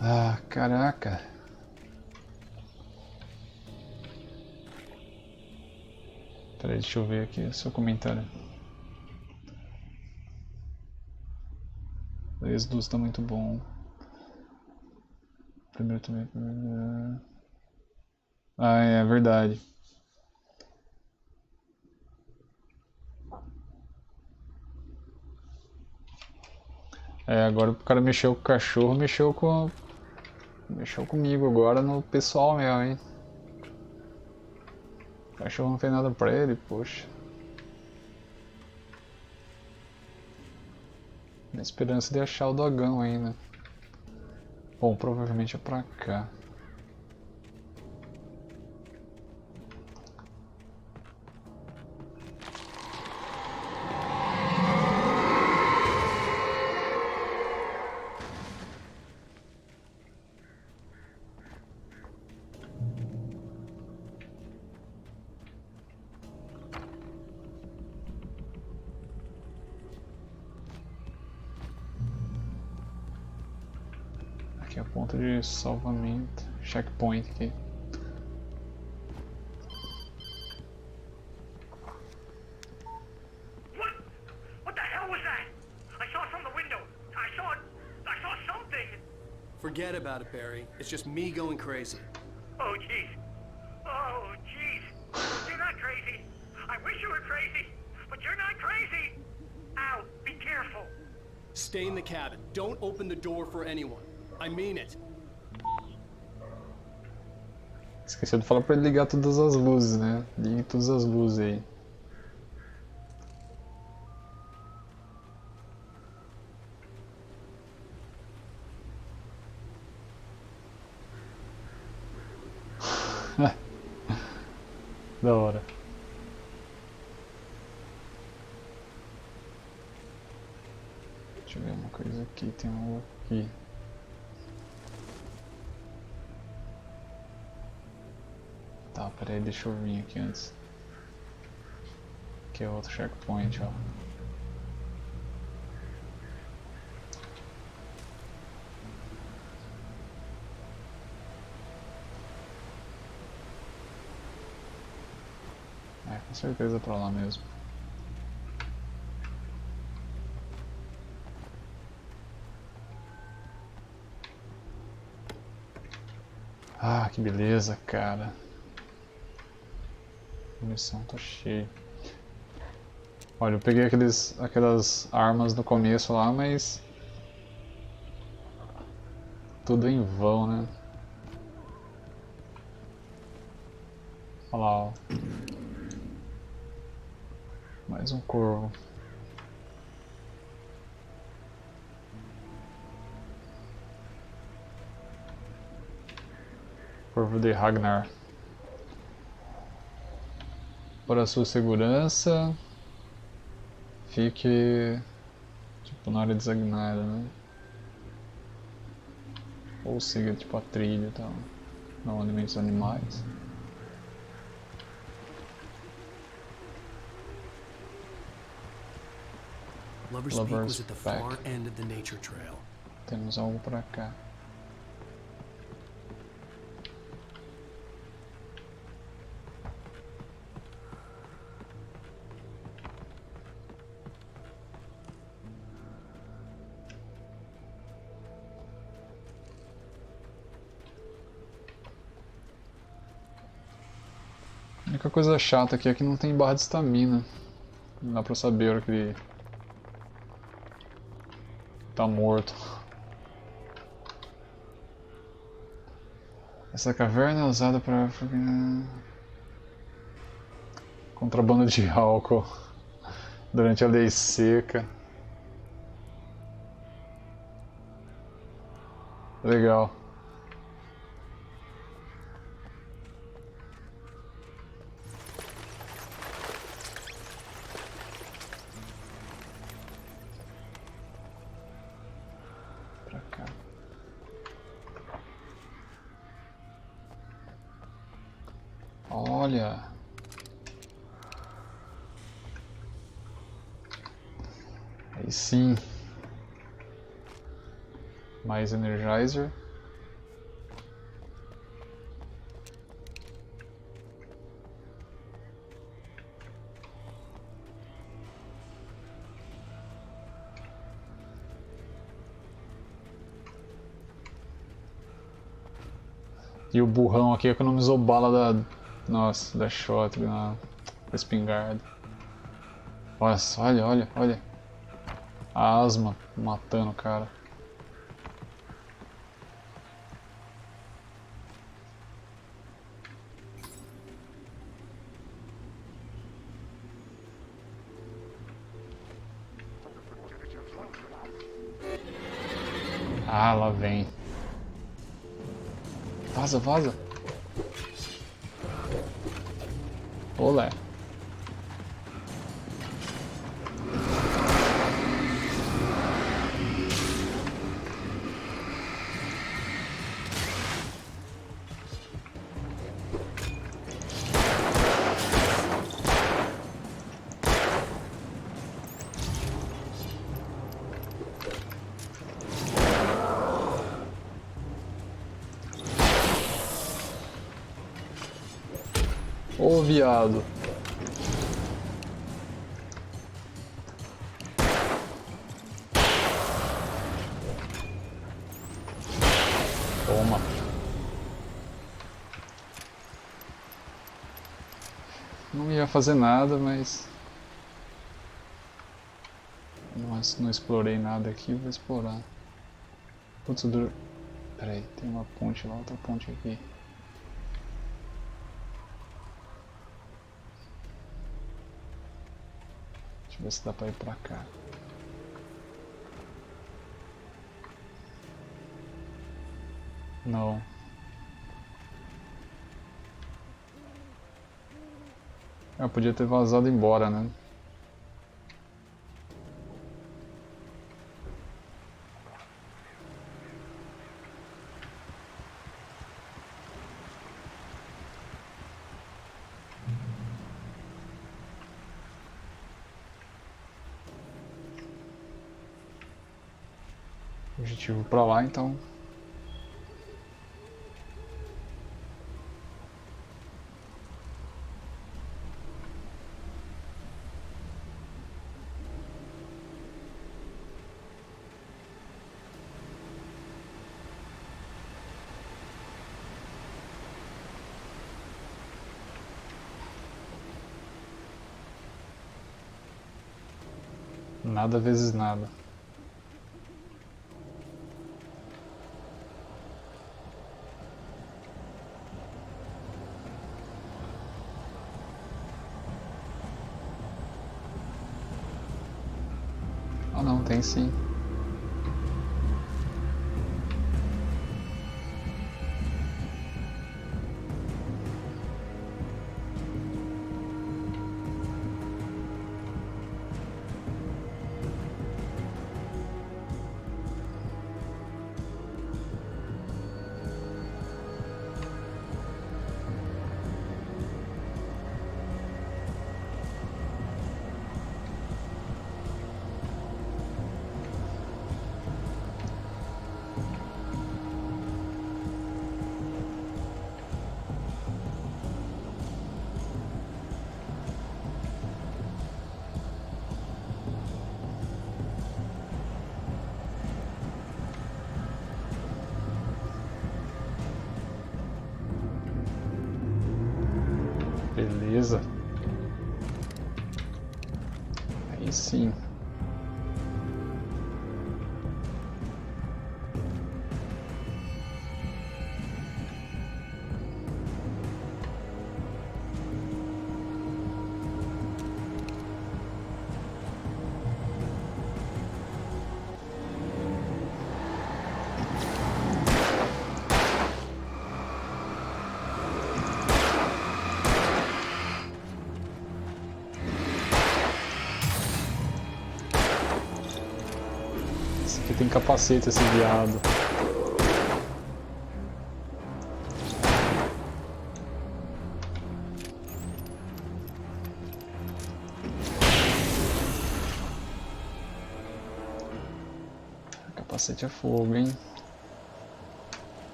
Ah, caraca. Peraí, deixa eu ver aqui seu comentário. O Exodus tá muito bom. Primeiro também. Ah, é verdade. É, agora o cara mexeu com o cachorro, mexeu comigo agora no pessoal mesmo, hein? O cachorro não fez nada pra ele, poxa. Na esperança de achar o dogão ainda. Bom, provavelmente é pra cá. Aqui é a ponta de salvamento, checkpoint aqui. What the hell was that? I saw it from the window. I saw something. Forget about it, Barry. It's just me going crazy. Oh jeez. Oh jeez. You're not crazy. I wish you were crazy, but you're not crazy. Ow, be careful. Stay in the cabin. Don't open the door for anyone. I mean it. Esqueci de falar pra ele ligar todas as luzes, né? Ligue todas as luzes aí. Da hora. Deixa eu ver uma coisa aqui, tem algo aqui. Tá, peraí, deixa eu vir aqui antes. Aqui é outro checkpoint, ó. É, com certeza pra lá mesmo. Ah, que beleza, cara. A munição tá cheia. Olha, eu peguei aquelas armas no começo lá, mas... tudo em vão, né? Olha lá, ó. Mais um corvo. Corvo de Ragnar. Para sua segurança, fique tipo na área designada, né? Ou siga tipo a trilha e tal. Não alimente os animais. Lover's Peak was at the far end of the nature trail. Temos algo pra cá. A única coisa chata aqui é que não tem barra de estamina. Não dá pra saber a hora que ele tá morto. Essa caverna é usada para contrabando de álcool durante a lei seca. Legal. Pra cá. Olha. Aí sim. Mais Energizer. E o burrão aqui economizou bala da... Nossa, da shotgun, da espingarda. Nossa, olha. A asma matando o cara. Ah, lá vem. Vaza. Olé. Ô, viado. Toma. Não ia fazer nada, mas... Não explorei nada aqui, vou explorar. Putz, duro. Pera aí, tem uma ponte lá, outra ponte aqui. Deixa eu ver se dá pra ir pra cá. Não. Eu podia ter vazado embora, né? Objetivo pra lá, então. Nada vezes nada. Ah não, tem sim. Beleza. Aí sim. Esse aqui tem capacete, esse viado. Capacete é fogo, hein?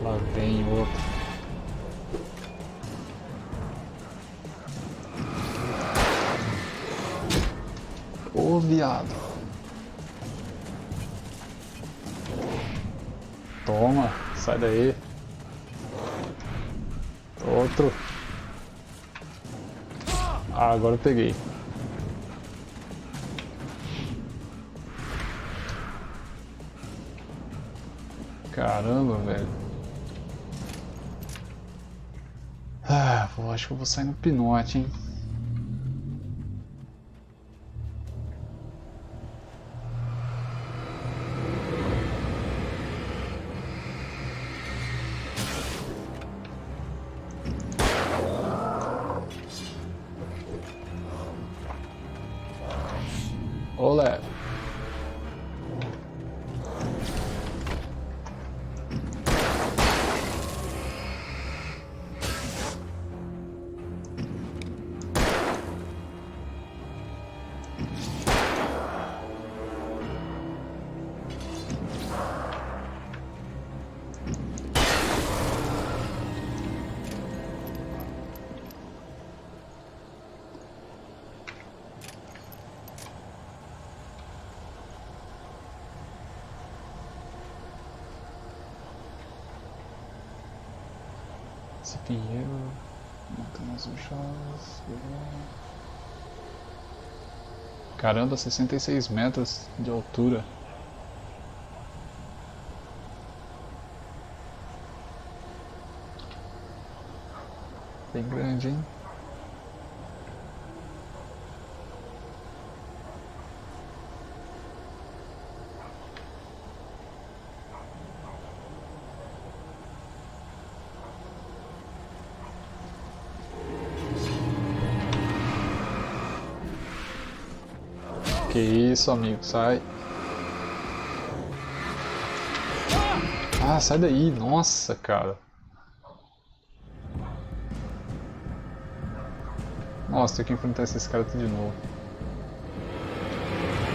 Lá vem outro. Ô, viado. Toma, sai daí. Outro. Ah, agora eu peguei. Caramba, velho. Ah, acho que eu vou sair no pinote, hein. Olé. Esse pinheiro, montanhas rochosas. Caramba, 66 metros de altura. Bem grande, hein? Que isso, amigo, sai. Ah, sai daí, nossa, cara. Nossa, tem que enfrentar esses caras tudo de novo.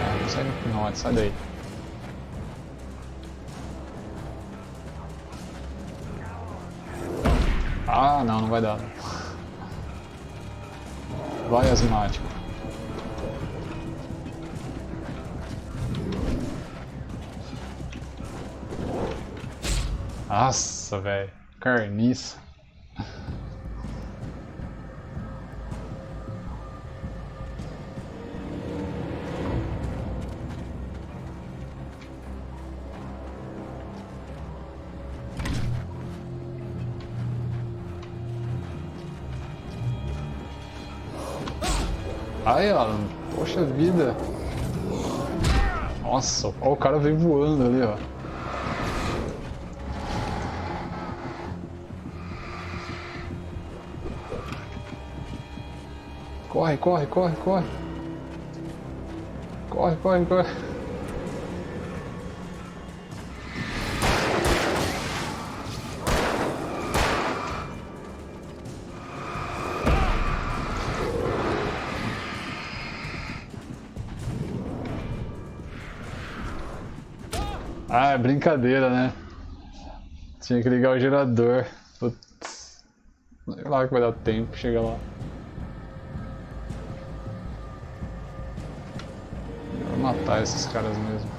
Ah, não sai no final, sai daí. Ah, não, não vai dar. Vai, asmático. Nossa, velho. Carniça. Ai, Alan, poxa vida. Nossa, ó, o cara veio voando ali, ó. Corre, corre, corre, corre. Corre, corre, corre. Ah, é brincadeira, né? Tinha que ligar o gerador. Putz. Sei lá que vai dar tempo, chega lá. Vou matar esses caras mesmo.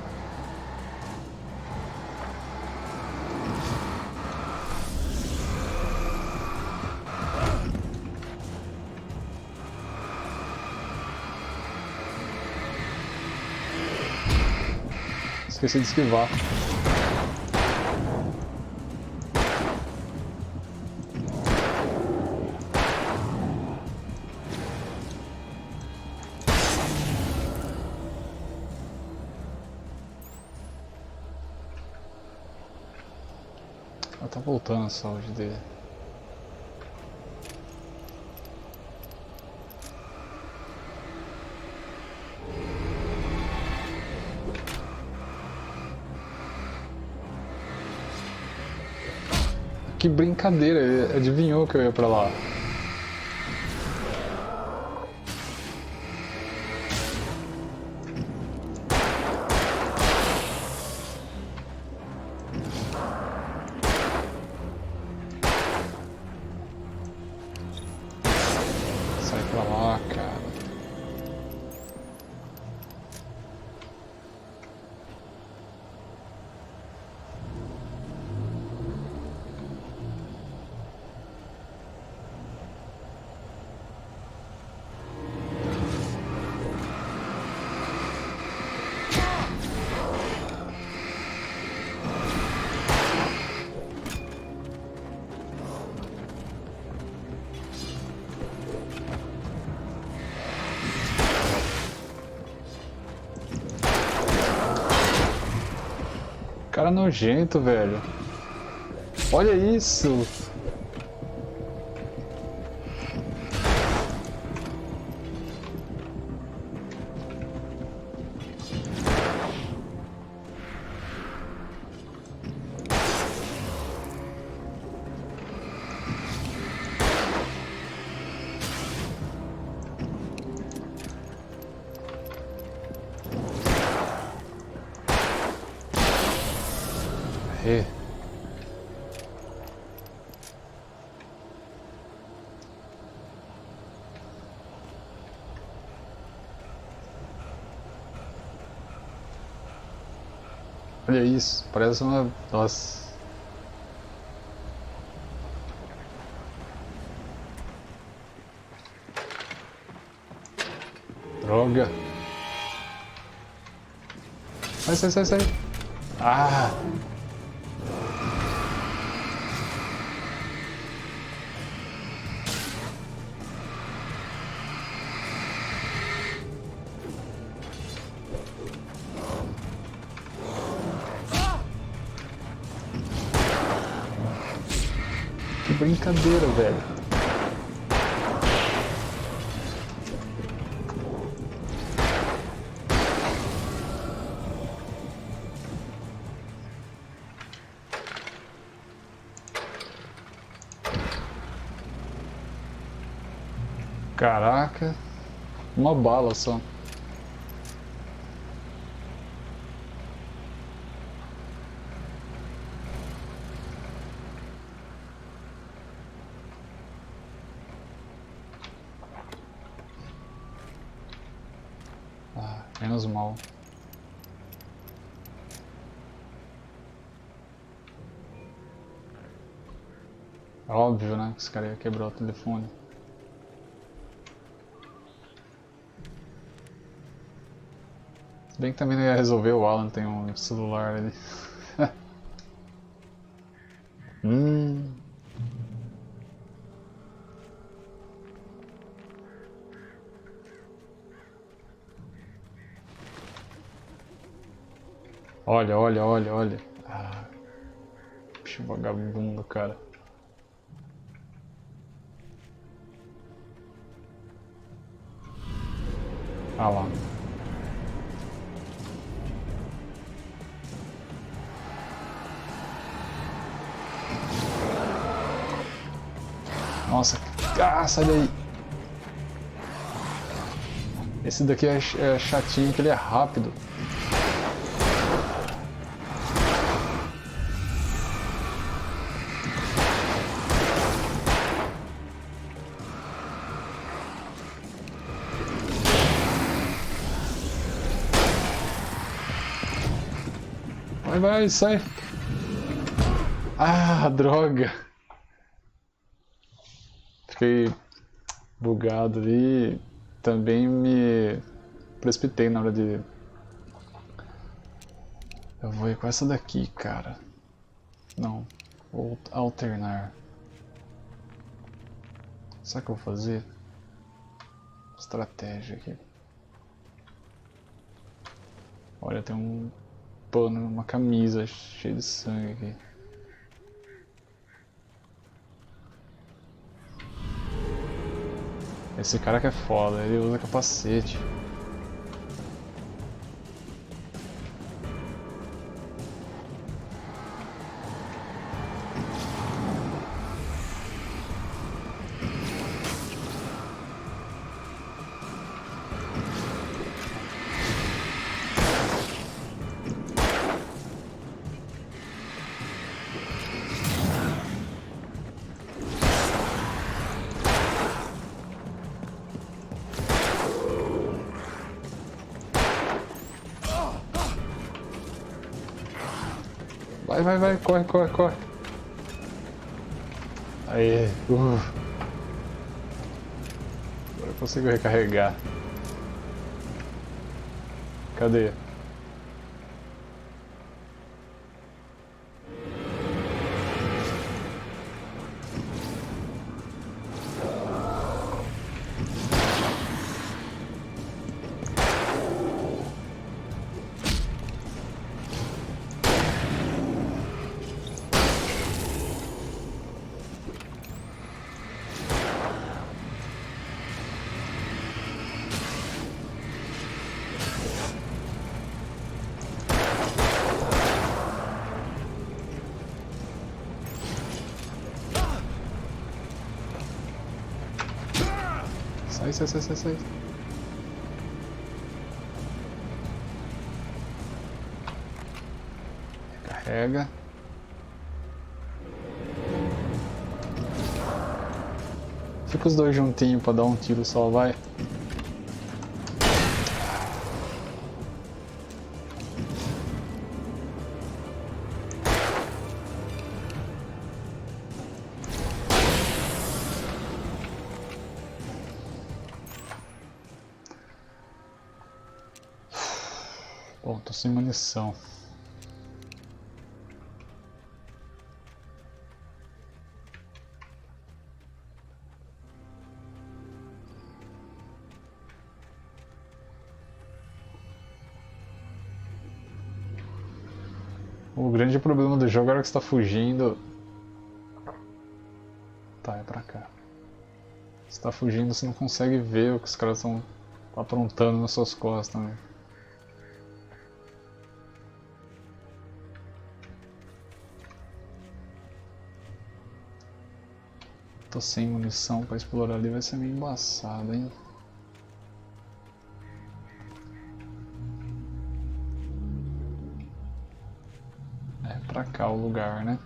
Esqueci de esquivar. Tá voltando a saúde dele. Que brincadeira, ele adivinhou que eu ia pra lá. Sai pra lá, cara. Cara nojento, velho. Olha isso. É. Olha isso, parece uma... Nossa. Droga. Sai, sai, sai, sai. Ah! Que brincadeira, velho. Caraca, uma bala só. Ah, menos mal. Óbvio, né? Que esse cara ia quebrar o telefone. Se bem que também não ia resolver, o Alan tem um celular ali. Olha, olha, olha, olha. Ah, bicho vagabundo, cara. Ah lá. Nossa, sai daí. Esse daqui é chatinho, que ele é rápido. Vai, vai, sai. Ah, droga. Fiquei bugado ali. Também me precipitei na hora de... Eu vou ir com essa daqui, cara. Não. Vou alternar. Sabe o que eu vou fazer? Estratégia aqui. Olha, tem um pano, uma camisa cheia de sangue aqui. Esse cara que é foda, ele usa capacete. Vai, vai, vai, corre, corre, corre. Aê, Agora eu consigo recarregar. Cadê? Sai, sai, sai, sai, sai. Recarrega. Fica os dois juntinhos pra dar um tiro só, vai. Bom, tô sem munição. O grande problema do jogo era que você tá fugindo. Tá, é pra cá. Você tá fugindo, você não consegue ver o que os caras estão aprontando nas suas costas, né? Tô sem munição pra explorar ali, vai ser meio embaçado, hein? É pra cá o lugar, né?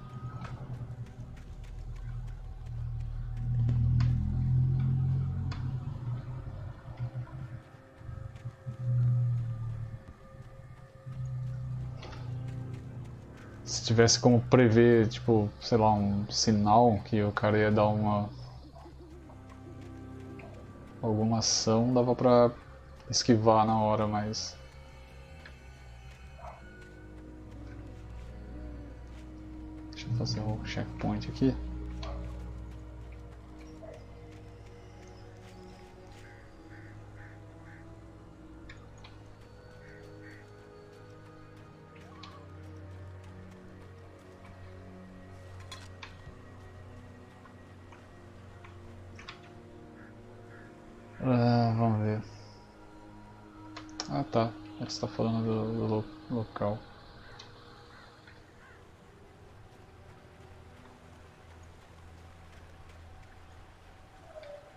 Se tivesse como prever, tipo, sei lá, um sinal que o cara ia dar alguma ação, dava pra esquivar na hora, mas... Deixa eu fazer o checkpoint aqui. Vamos ver. Ah tá, você está falando do local.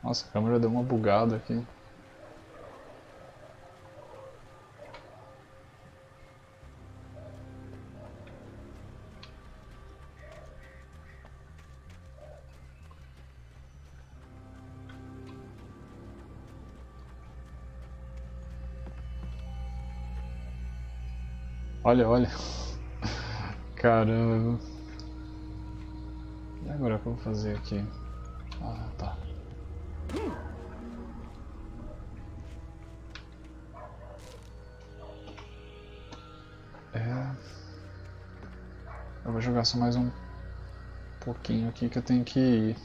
Nossa, a câmera deu uma bugada aqui. Olha, olha. Caramba. E agora o que eu vou fazer aqui? Ah, tá. Eu vou jogar só mais um pouquinho aqui que eu tenho que ir.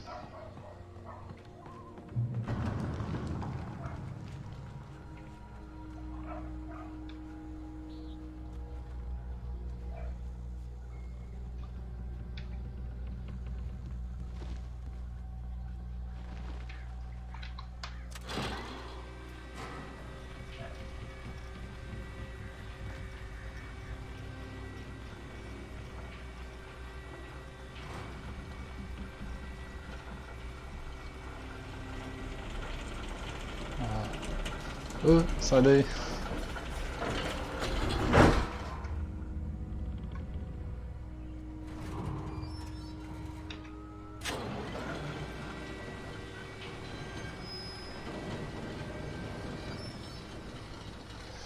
Sai daí.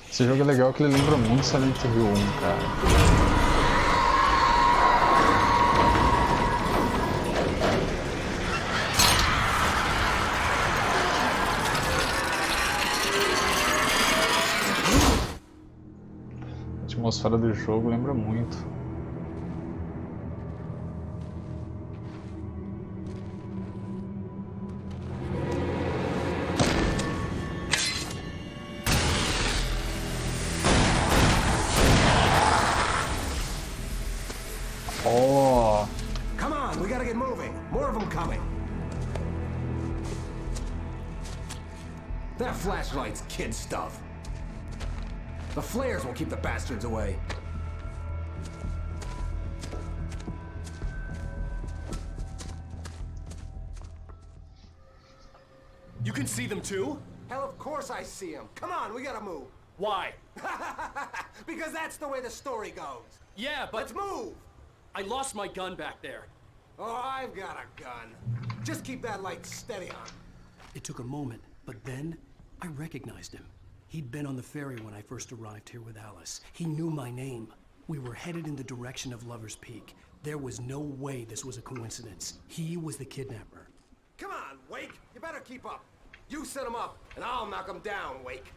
Esse jogo é legal que ele lembra muito Silent Hill 1, cara. A atmosfera do jogo lembra muito. Oh! Come on, we gotta get moving. More of them coming. That flashlight's kid stuff. The flares will keep the bastards away. You can see them too? Hell, of course I see them. Come on, we gotta move. Why? Because that's the way the story goes. Yeah, but... Let's move! I lost my gun back there. Oh, I've got a gun. Just keep that light steady on. It took a moment, but then I recognized him. He'd been on the ferry when I first arrived here with Alice. He knew my name. We were headed in the direction of Lover's Peak. There was no way this was a coincidence. He was the kidnapper. Come on, Wake. You better keep up. You set him up, and I'll knock him down, Wake.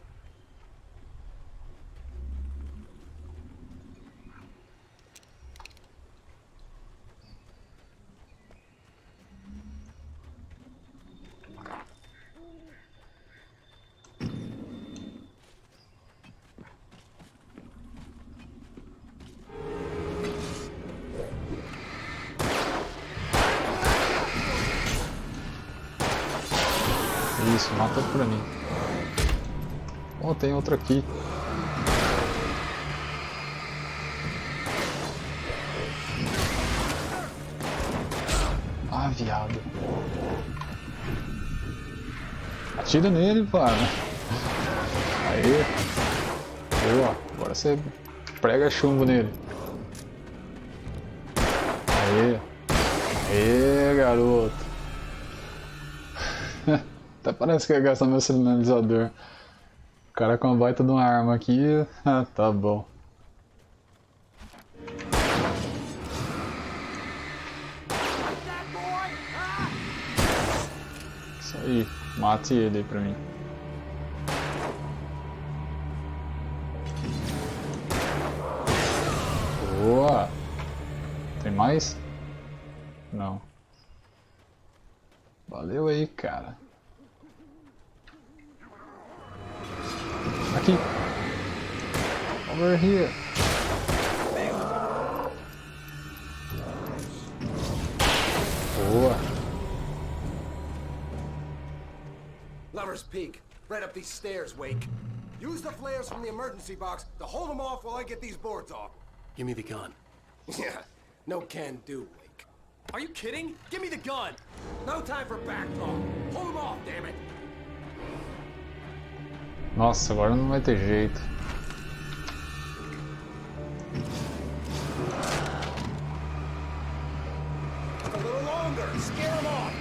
Isso, mata pra mim. Oh, tem outro aqui. Ah, viado. Atira nele, para. Aí. Boa. Agora você prega chumbo nele. Aí. Aê, garoto. Até parece que ia gastar meu sinalizador. O cara com a baita de uma arma aqui. Ah, tá bom. Isso aí. Mate ele aí pra mim. Boa! Tem mais? Não. Valeu aí, cara. Aqui. Over here. Boa. Lover's Peak. Right up these stairs, Wake. Use the flares from the emergency box to hold them off while I get these boards off. Give me the gun. Yeah, no can do, Wake. Are you kidding? Give me the gun! No time for back talk. Hold them off, damn it! Nossa, agora não vai ter jeito. A little longer! Scare them off!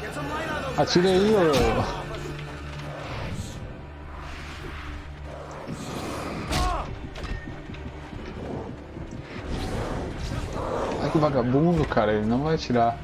Get some light on those. Atira aí, ô. Ai, que vagabundo, cara, ele não vai atirar.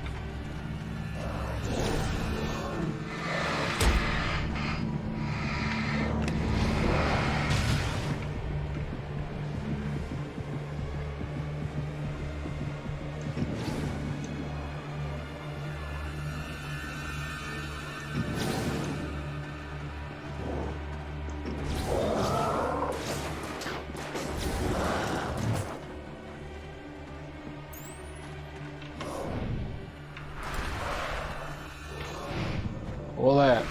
Olé.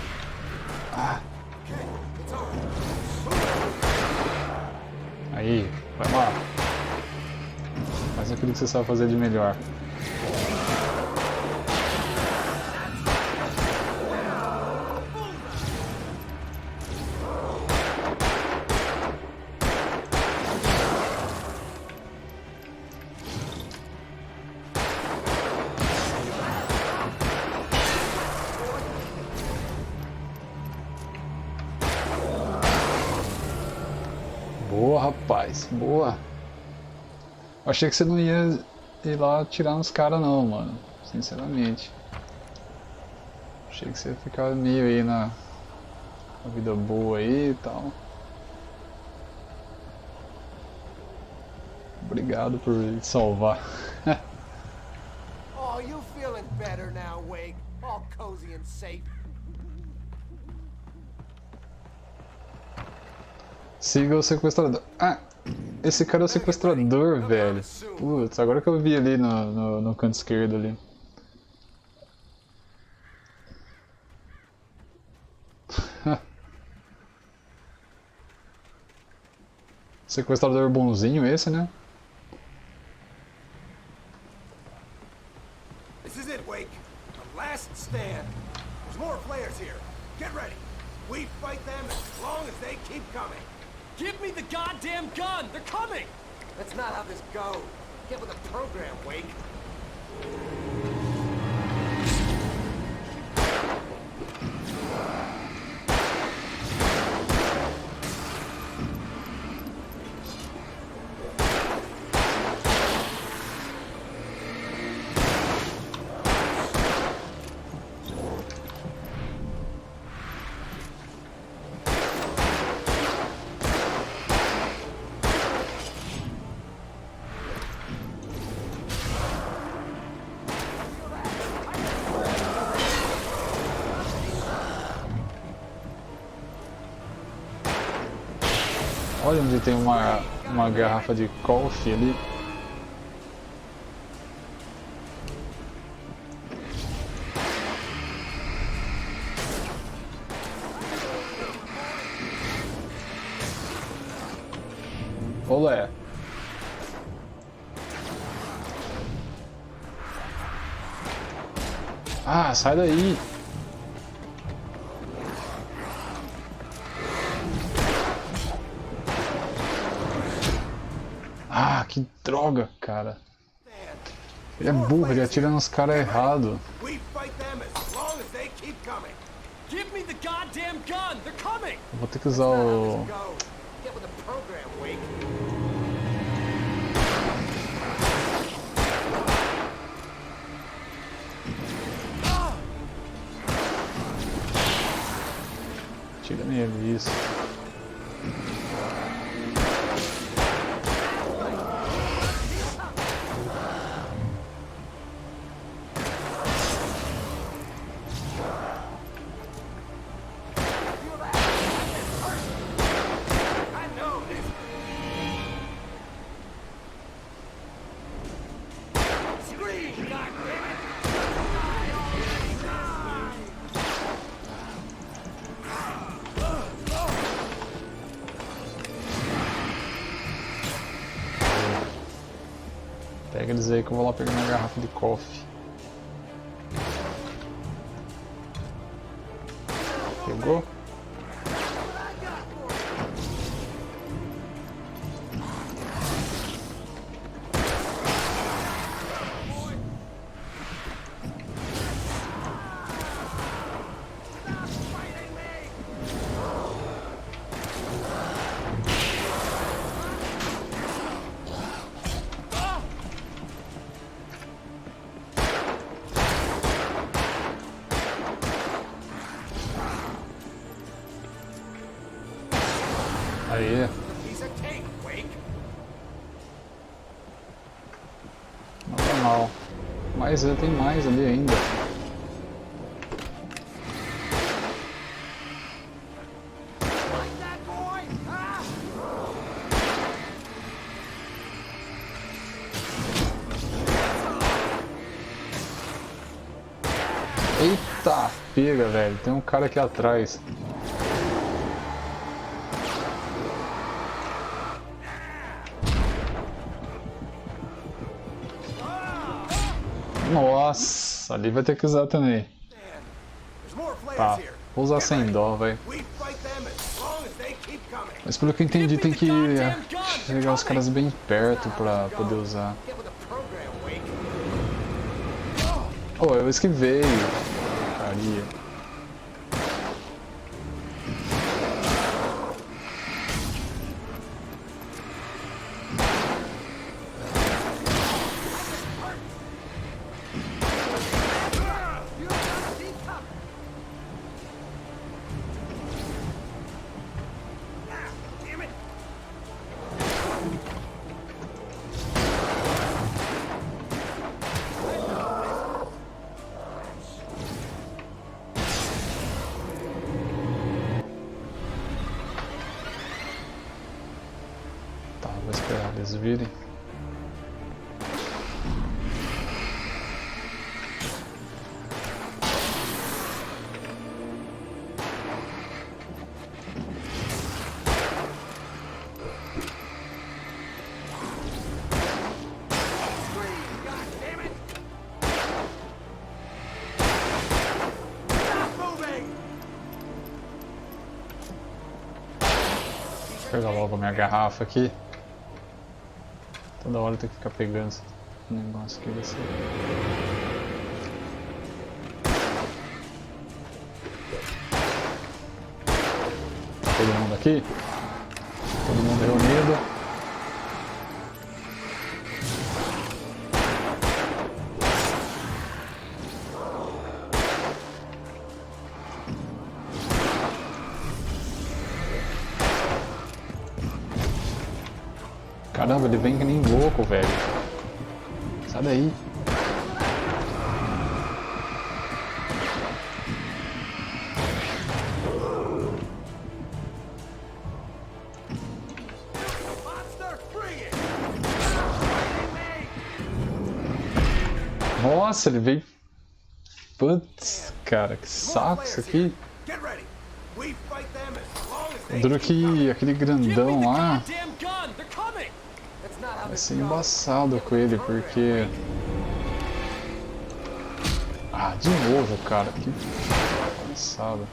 Ah. Aí, vai lá. Faz aquilo que você sabe fazer de melhor. Boa, rapaz, boa. Eu achei que você não ia ir lá atirar nos caras não, mano. Sinceramente. Achei que você ia ficar meio aí na vida boa aí e tal. Obrigado por salvar. Oh, you feeling better now, Wake? All cozy and safe. Siga o sequestrador. Ah, esse cara é o sequestrador, velho. Putz, agora que eu vi ali no canto esquerdo ali. Sequestrador bonzinho esse, né? This is it, Wake. The last stand. There's more flares here. Get ready. We fight them as long as they keep coming. Give me the goddamn gun! They're coming! That's not how this goes. Get with the program, Wake. Olha onde tem uma garrafa de coffee ali. Olé. Ah, sai daí. Ah, que droga, cara. Ele é burro, ele atira nos caras errados. Vou ter que usar o... Tira nele, isso. Pega eles aí que eu vou lá pegar minha garrafa de coffee. Pegou? Aí. Não tá mal. Mas tem mais ali ainda. Eita, pega, velho. Tem um cara aqui atrás. Nossa, ali vai ter que usar também. Tá, vou usar sem dó, vai. Mas pelo que eu entendi tem que chegar os caras bem perto pra poder usar. Oh, eu esquivei. Caria. Tá, vou esperar eles virem. Vou pegar logo a minha garrafa aqui. Toda hora eu tenho que ficar pegando esse negócio aqui desse. Todo mundo aqui? Todo mundo reunido? Caramba, ele vem que nem louco, velho. Sai daí. Nossa, ele veio... Putz, cara, que saco isso aqui. Duro que aquele grandão lá... Vai ser embaçado com ele, porque... Ah, de novo, cara, que palhaçada.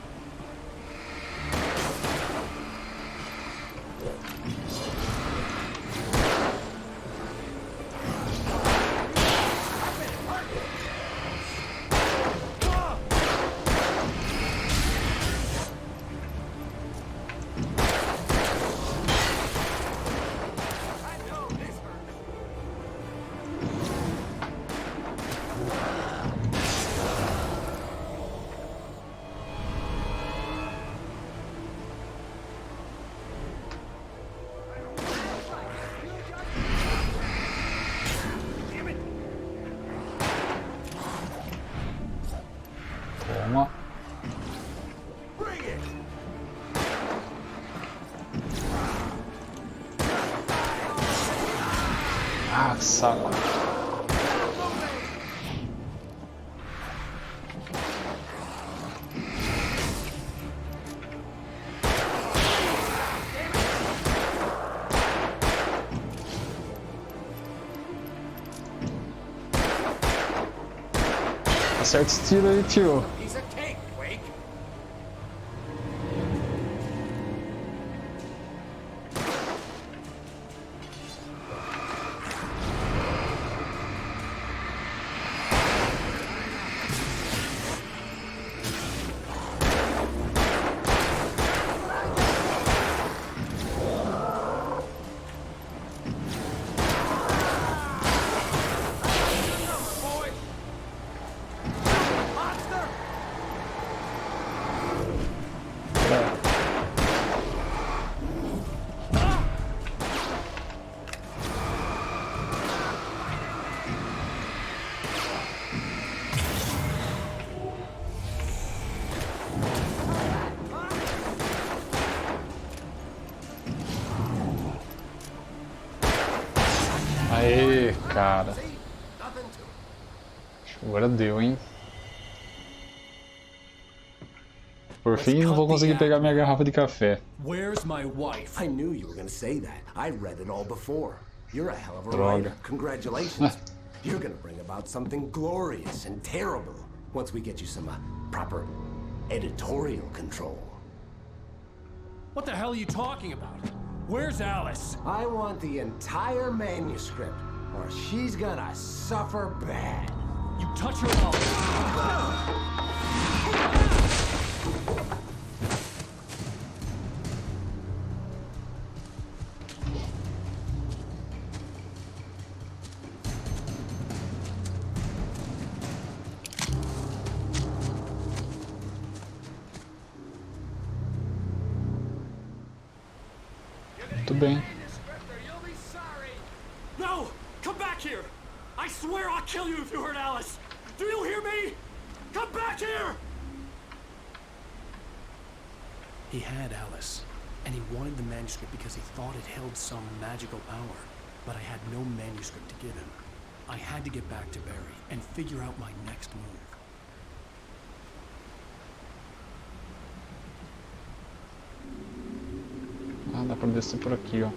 Toma. Ah, que saco. Acerta esse tiro aí, tio. Aê, cara. Agora deu, hein? Por fim, não vou conseguir pegar minha garrafa de café. Where's my wife? I knew you were going to say that. I read it all before. You're a hell of a Droga. writer. Congratulations. You're going to bring about something glorious and terrible once we get you some proper editorial control. What the hell are you talking about? Where's Alice? I want the entire manuscript, or she's gonna suffer bad. You touch her mouth. Muito bem. No! Come back here! I swear I'll kill you if you hurt Alice! Do you hear me? Come back here! He had Alice, and he wanted the manuscript because he thought it held some magical power. But I had no manuscript to give him. I had to get back to Barry and figure out my next move. Ah, dá pra descer por aqui, ó.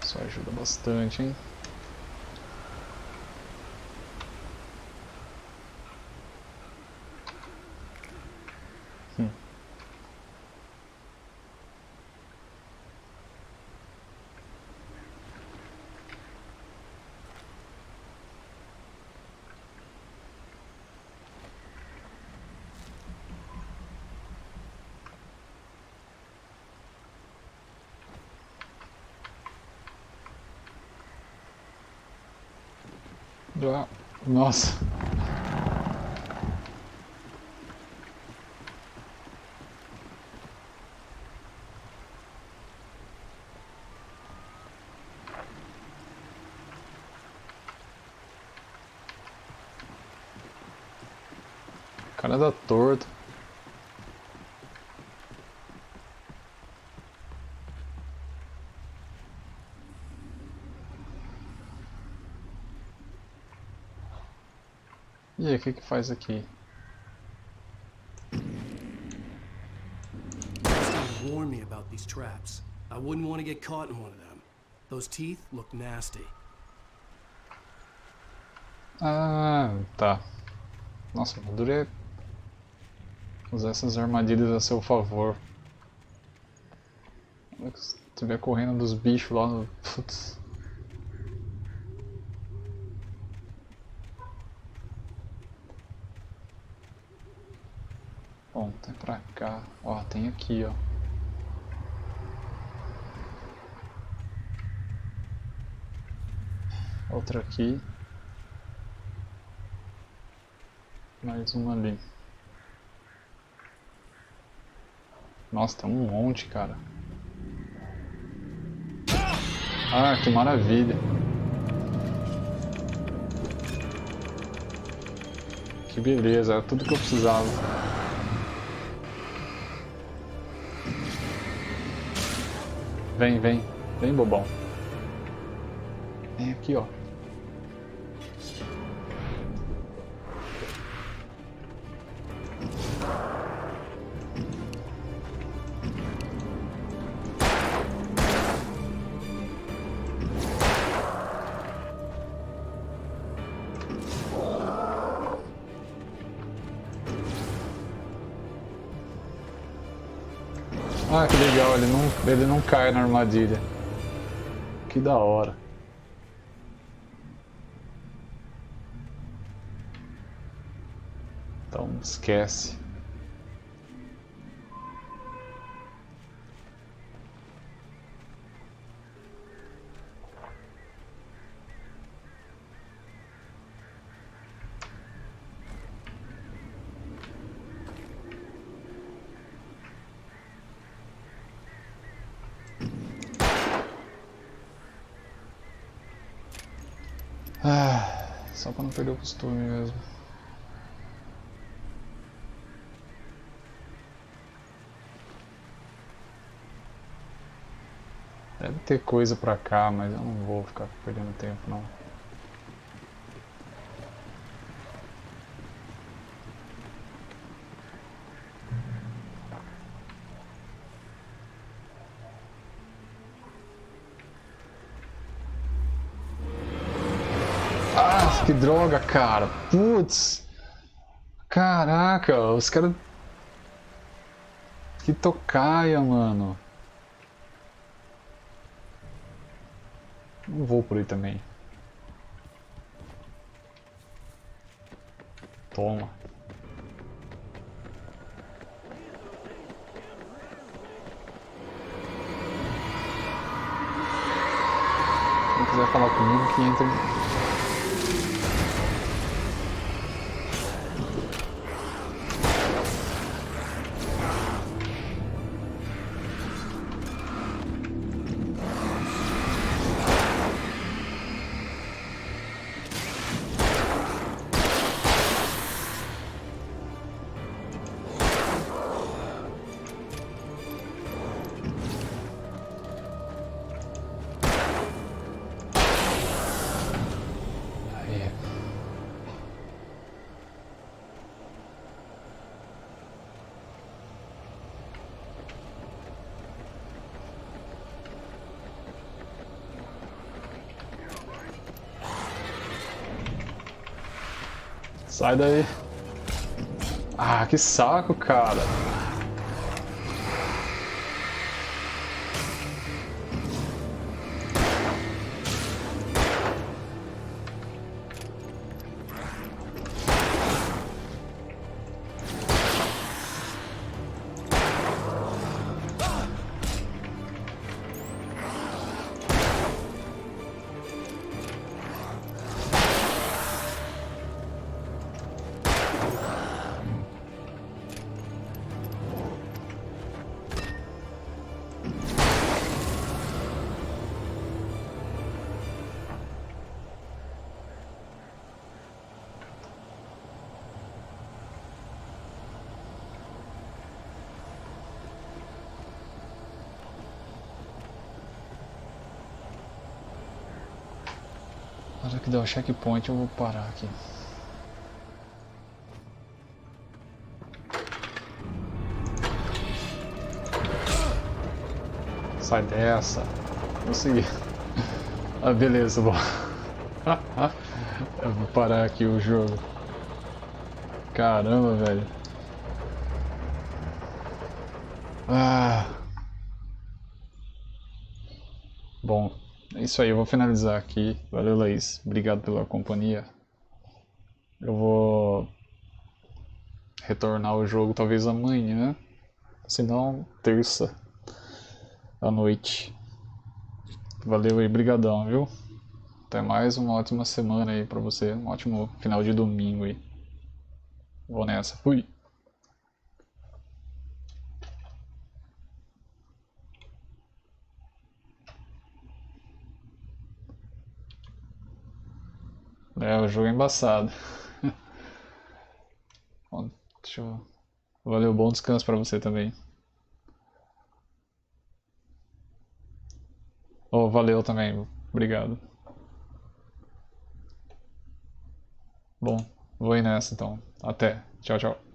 Isso ajuda bastante, hein? Nossa. cara dá torto. E aí, o que que faz aqui? Steve warned me about these traps. I wouldn't want to get caught in one of them. Those teeth look nasty. Ah, tá. Nossa, o duro é usar essas armadilhas a seu favor. Se estiver correndo dos bichos lá no... Putz. Bom, tem pra cá. Ó, tem aqui, ó. Outra aqui. Mais uma ali. Nossa, tem um monte, cara. Ah, que maravilha. Que beleza, era tudo que eu precisava. Vem, vem. Vem, bobão. Vem aqui, ó. Ah, que legal, ele não cai na armadilha. Que da hora. Então, esquece. Ah, só pra não perder o costume mesmo. Deve ter coisa pra cá, mas eu não vou ficar perdendo tempo não. Ah, que droga, cara. Putz. Caraca, os caras... Que tocaia, mano. Não vou por aí também. Toma. Quem quiser falar comigo, que entra. Sai daí. Ah, que saco, cara. que dar o checkpoint, eu vou parar aqui. Sai dessa. Consegui. Ah, beleza, bom. Eu vou parar aqui o jogo. Caramba, velho. Ah. Bom, é isso aí, eu vou finalizar aqui. Valeu, Laís. Obrigado pela companhia. Eu vou retornar ao jogo talvez amanhã, se não terça à noite. Valeu aí, brigadão, viu? Até mais, uma ótima semana aí pra você, um ótimo final de domingo aí. Vou nessa, fui! É, o jogo é embaçado. Bom, deixa eu... Valeu, bom descanso pra você também. Oh, valeu também, obrigado. Bom, vou ir nessa então. Até. Tchau, tchau.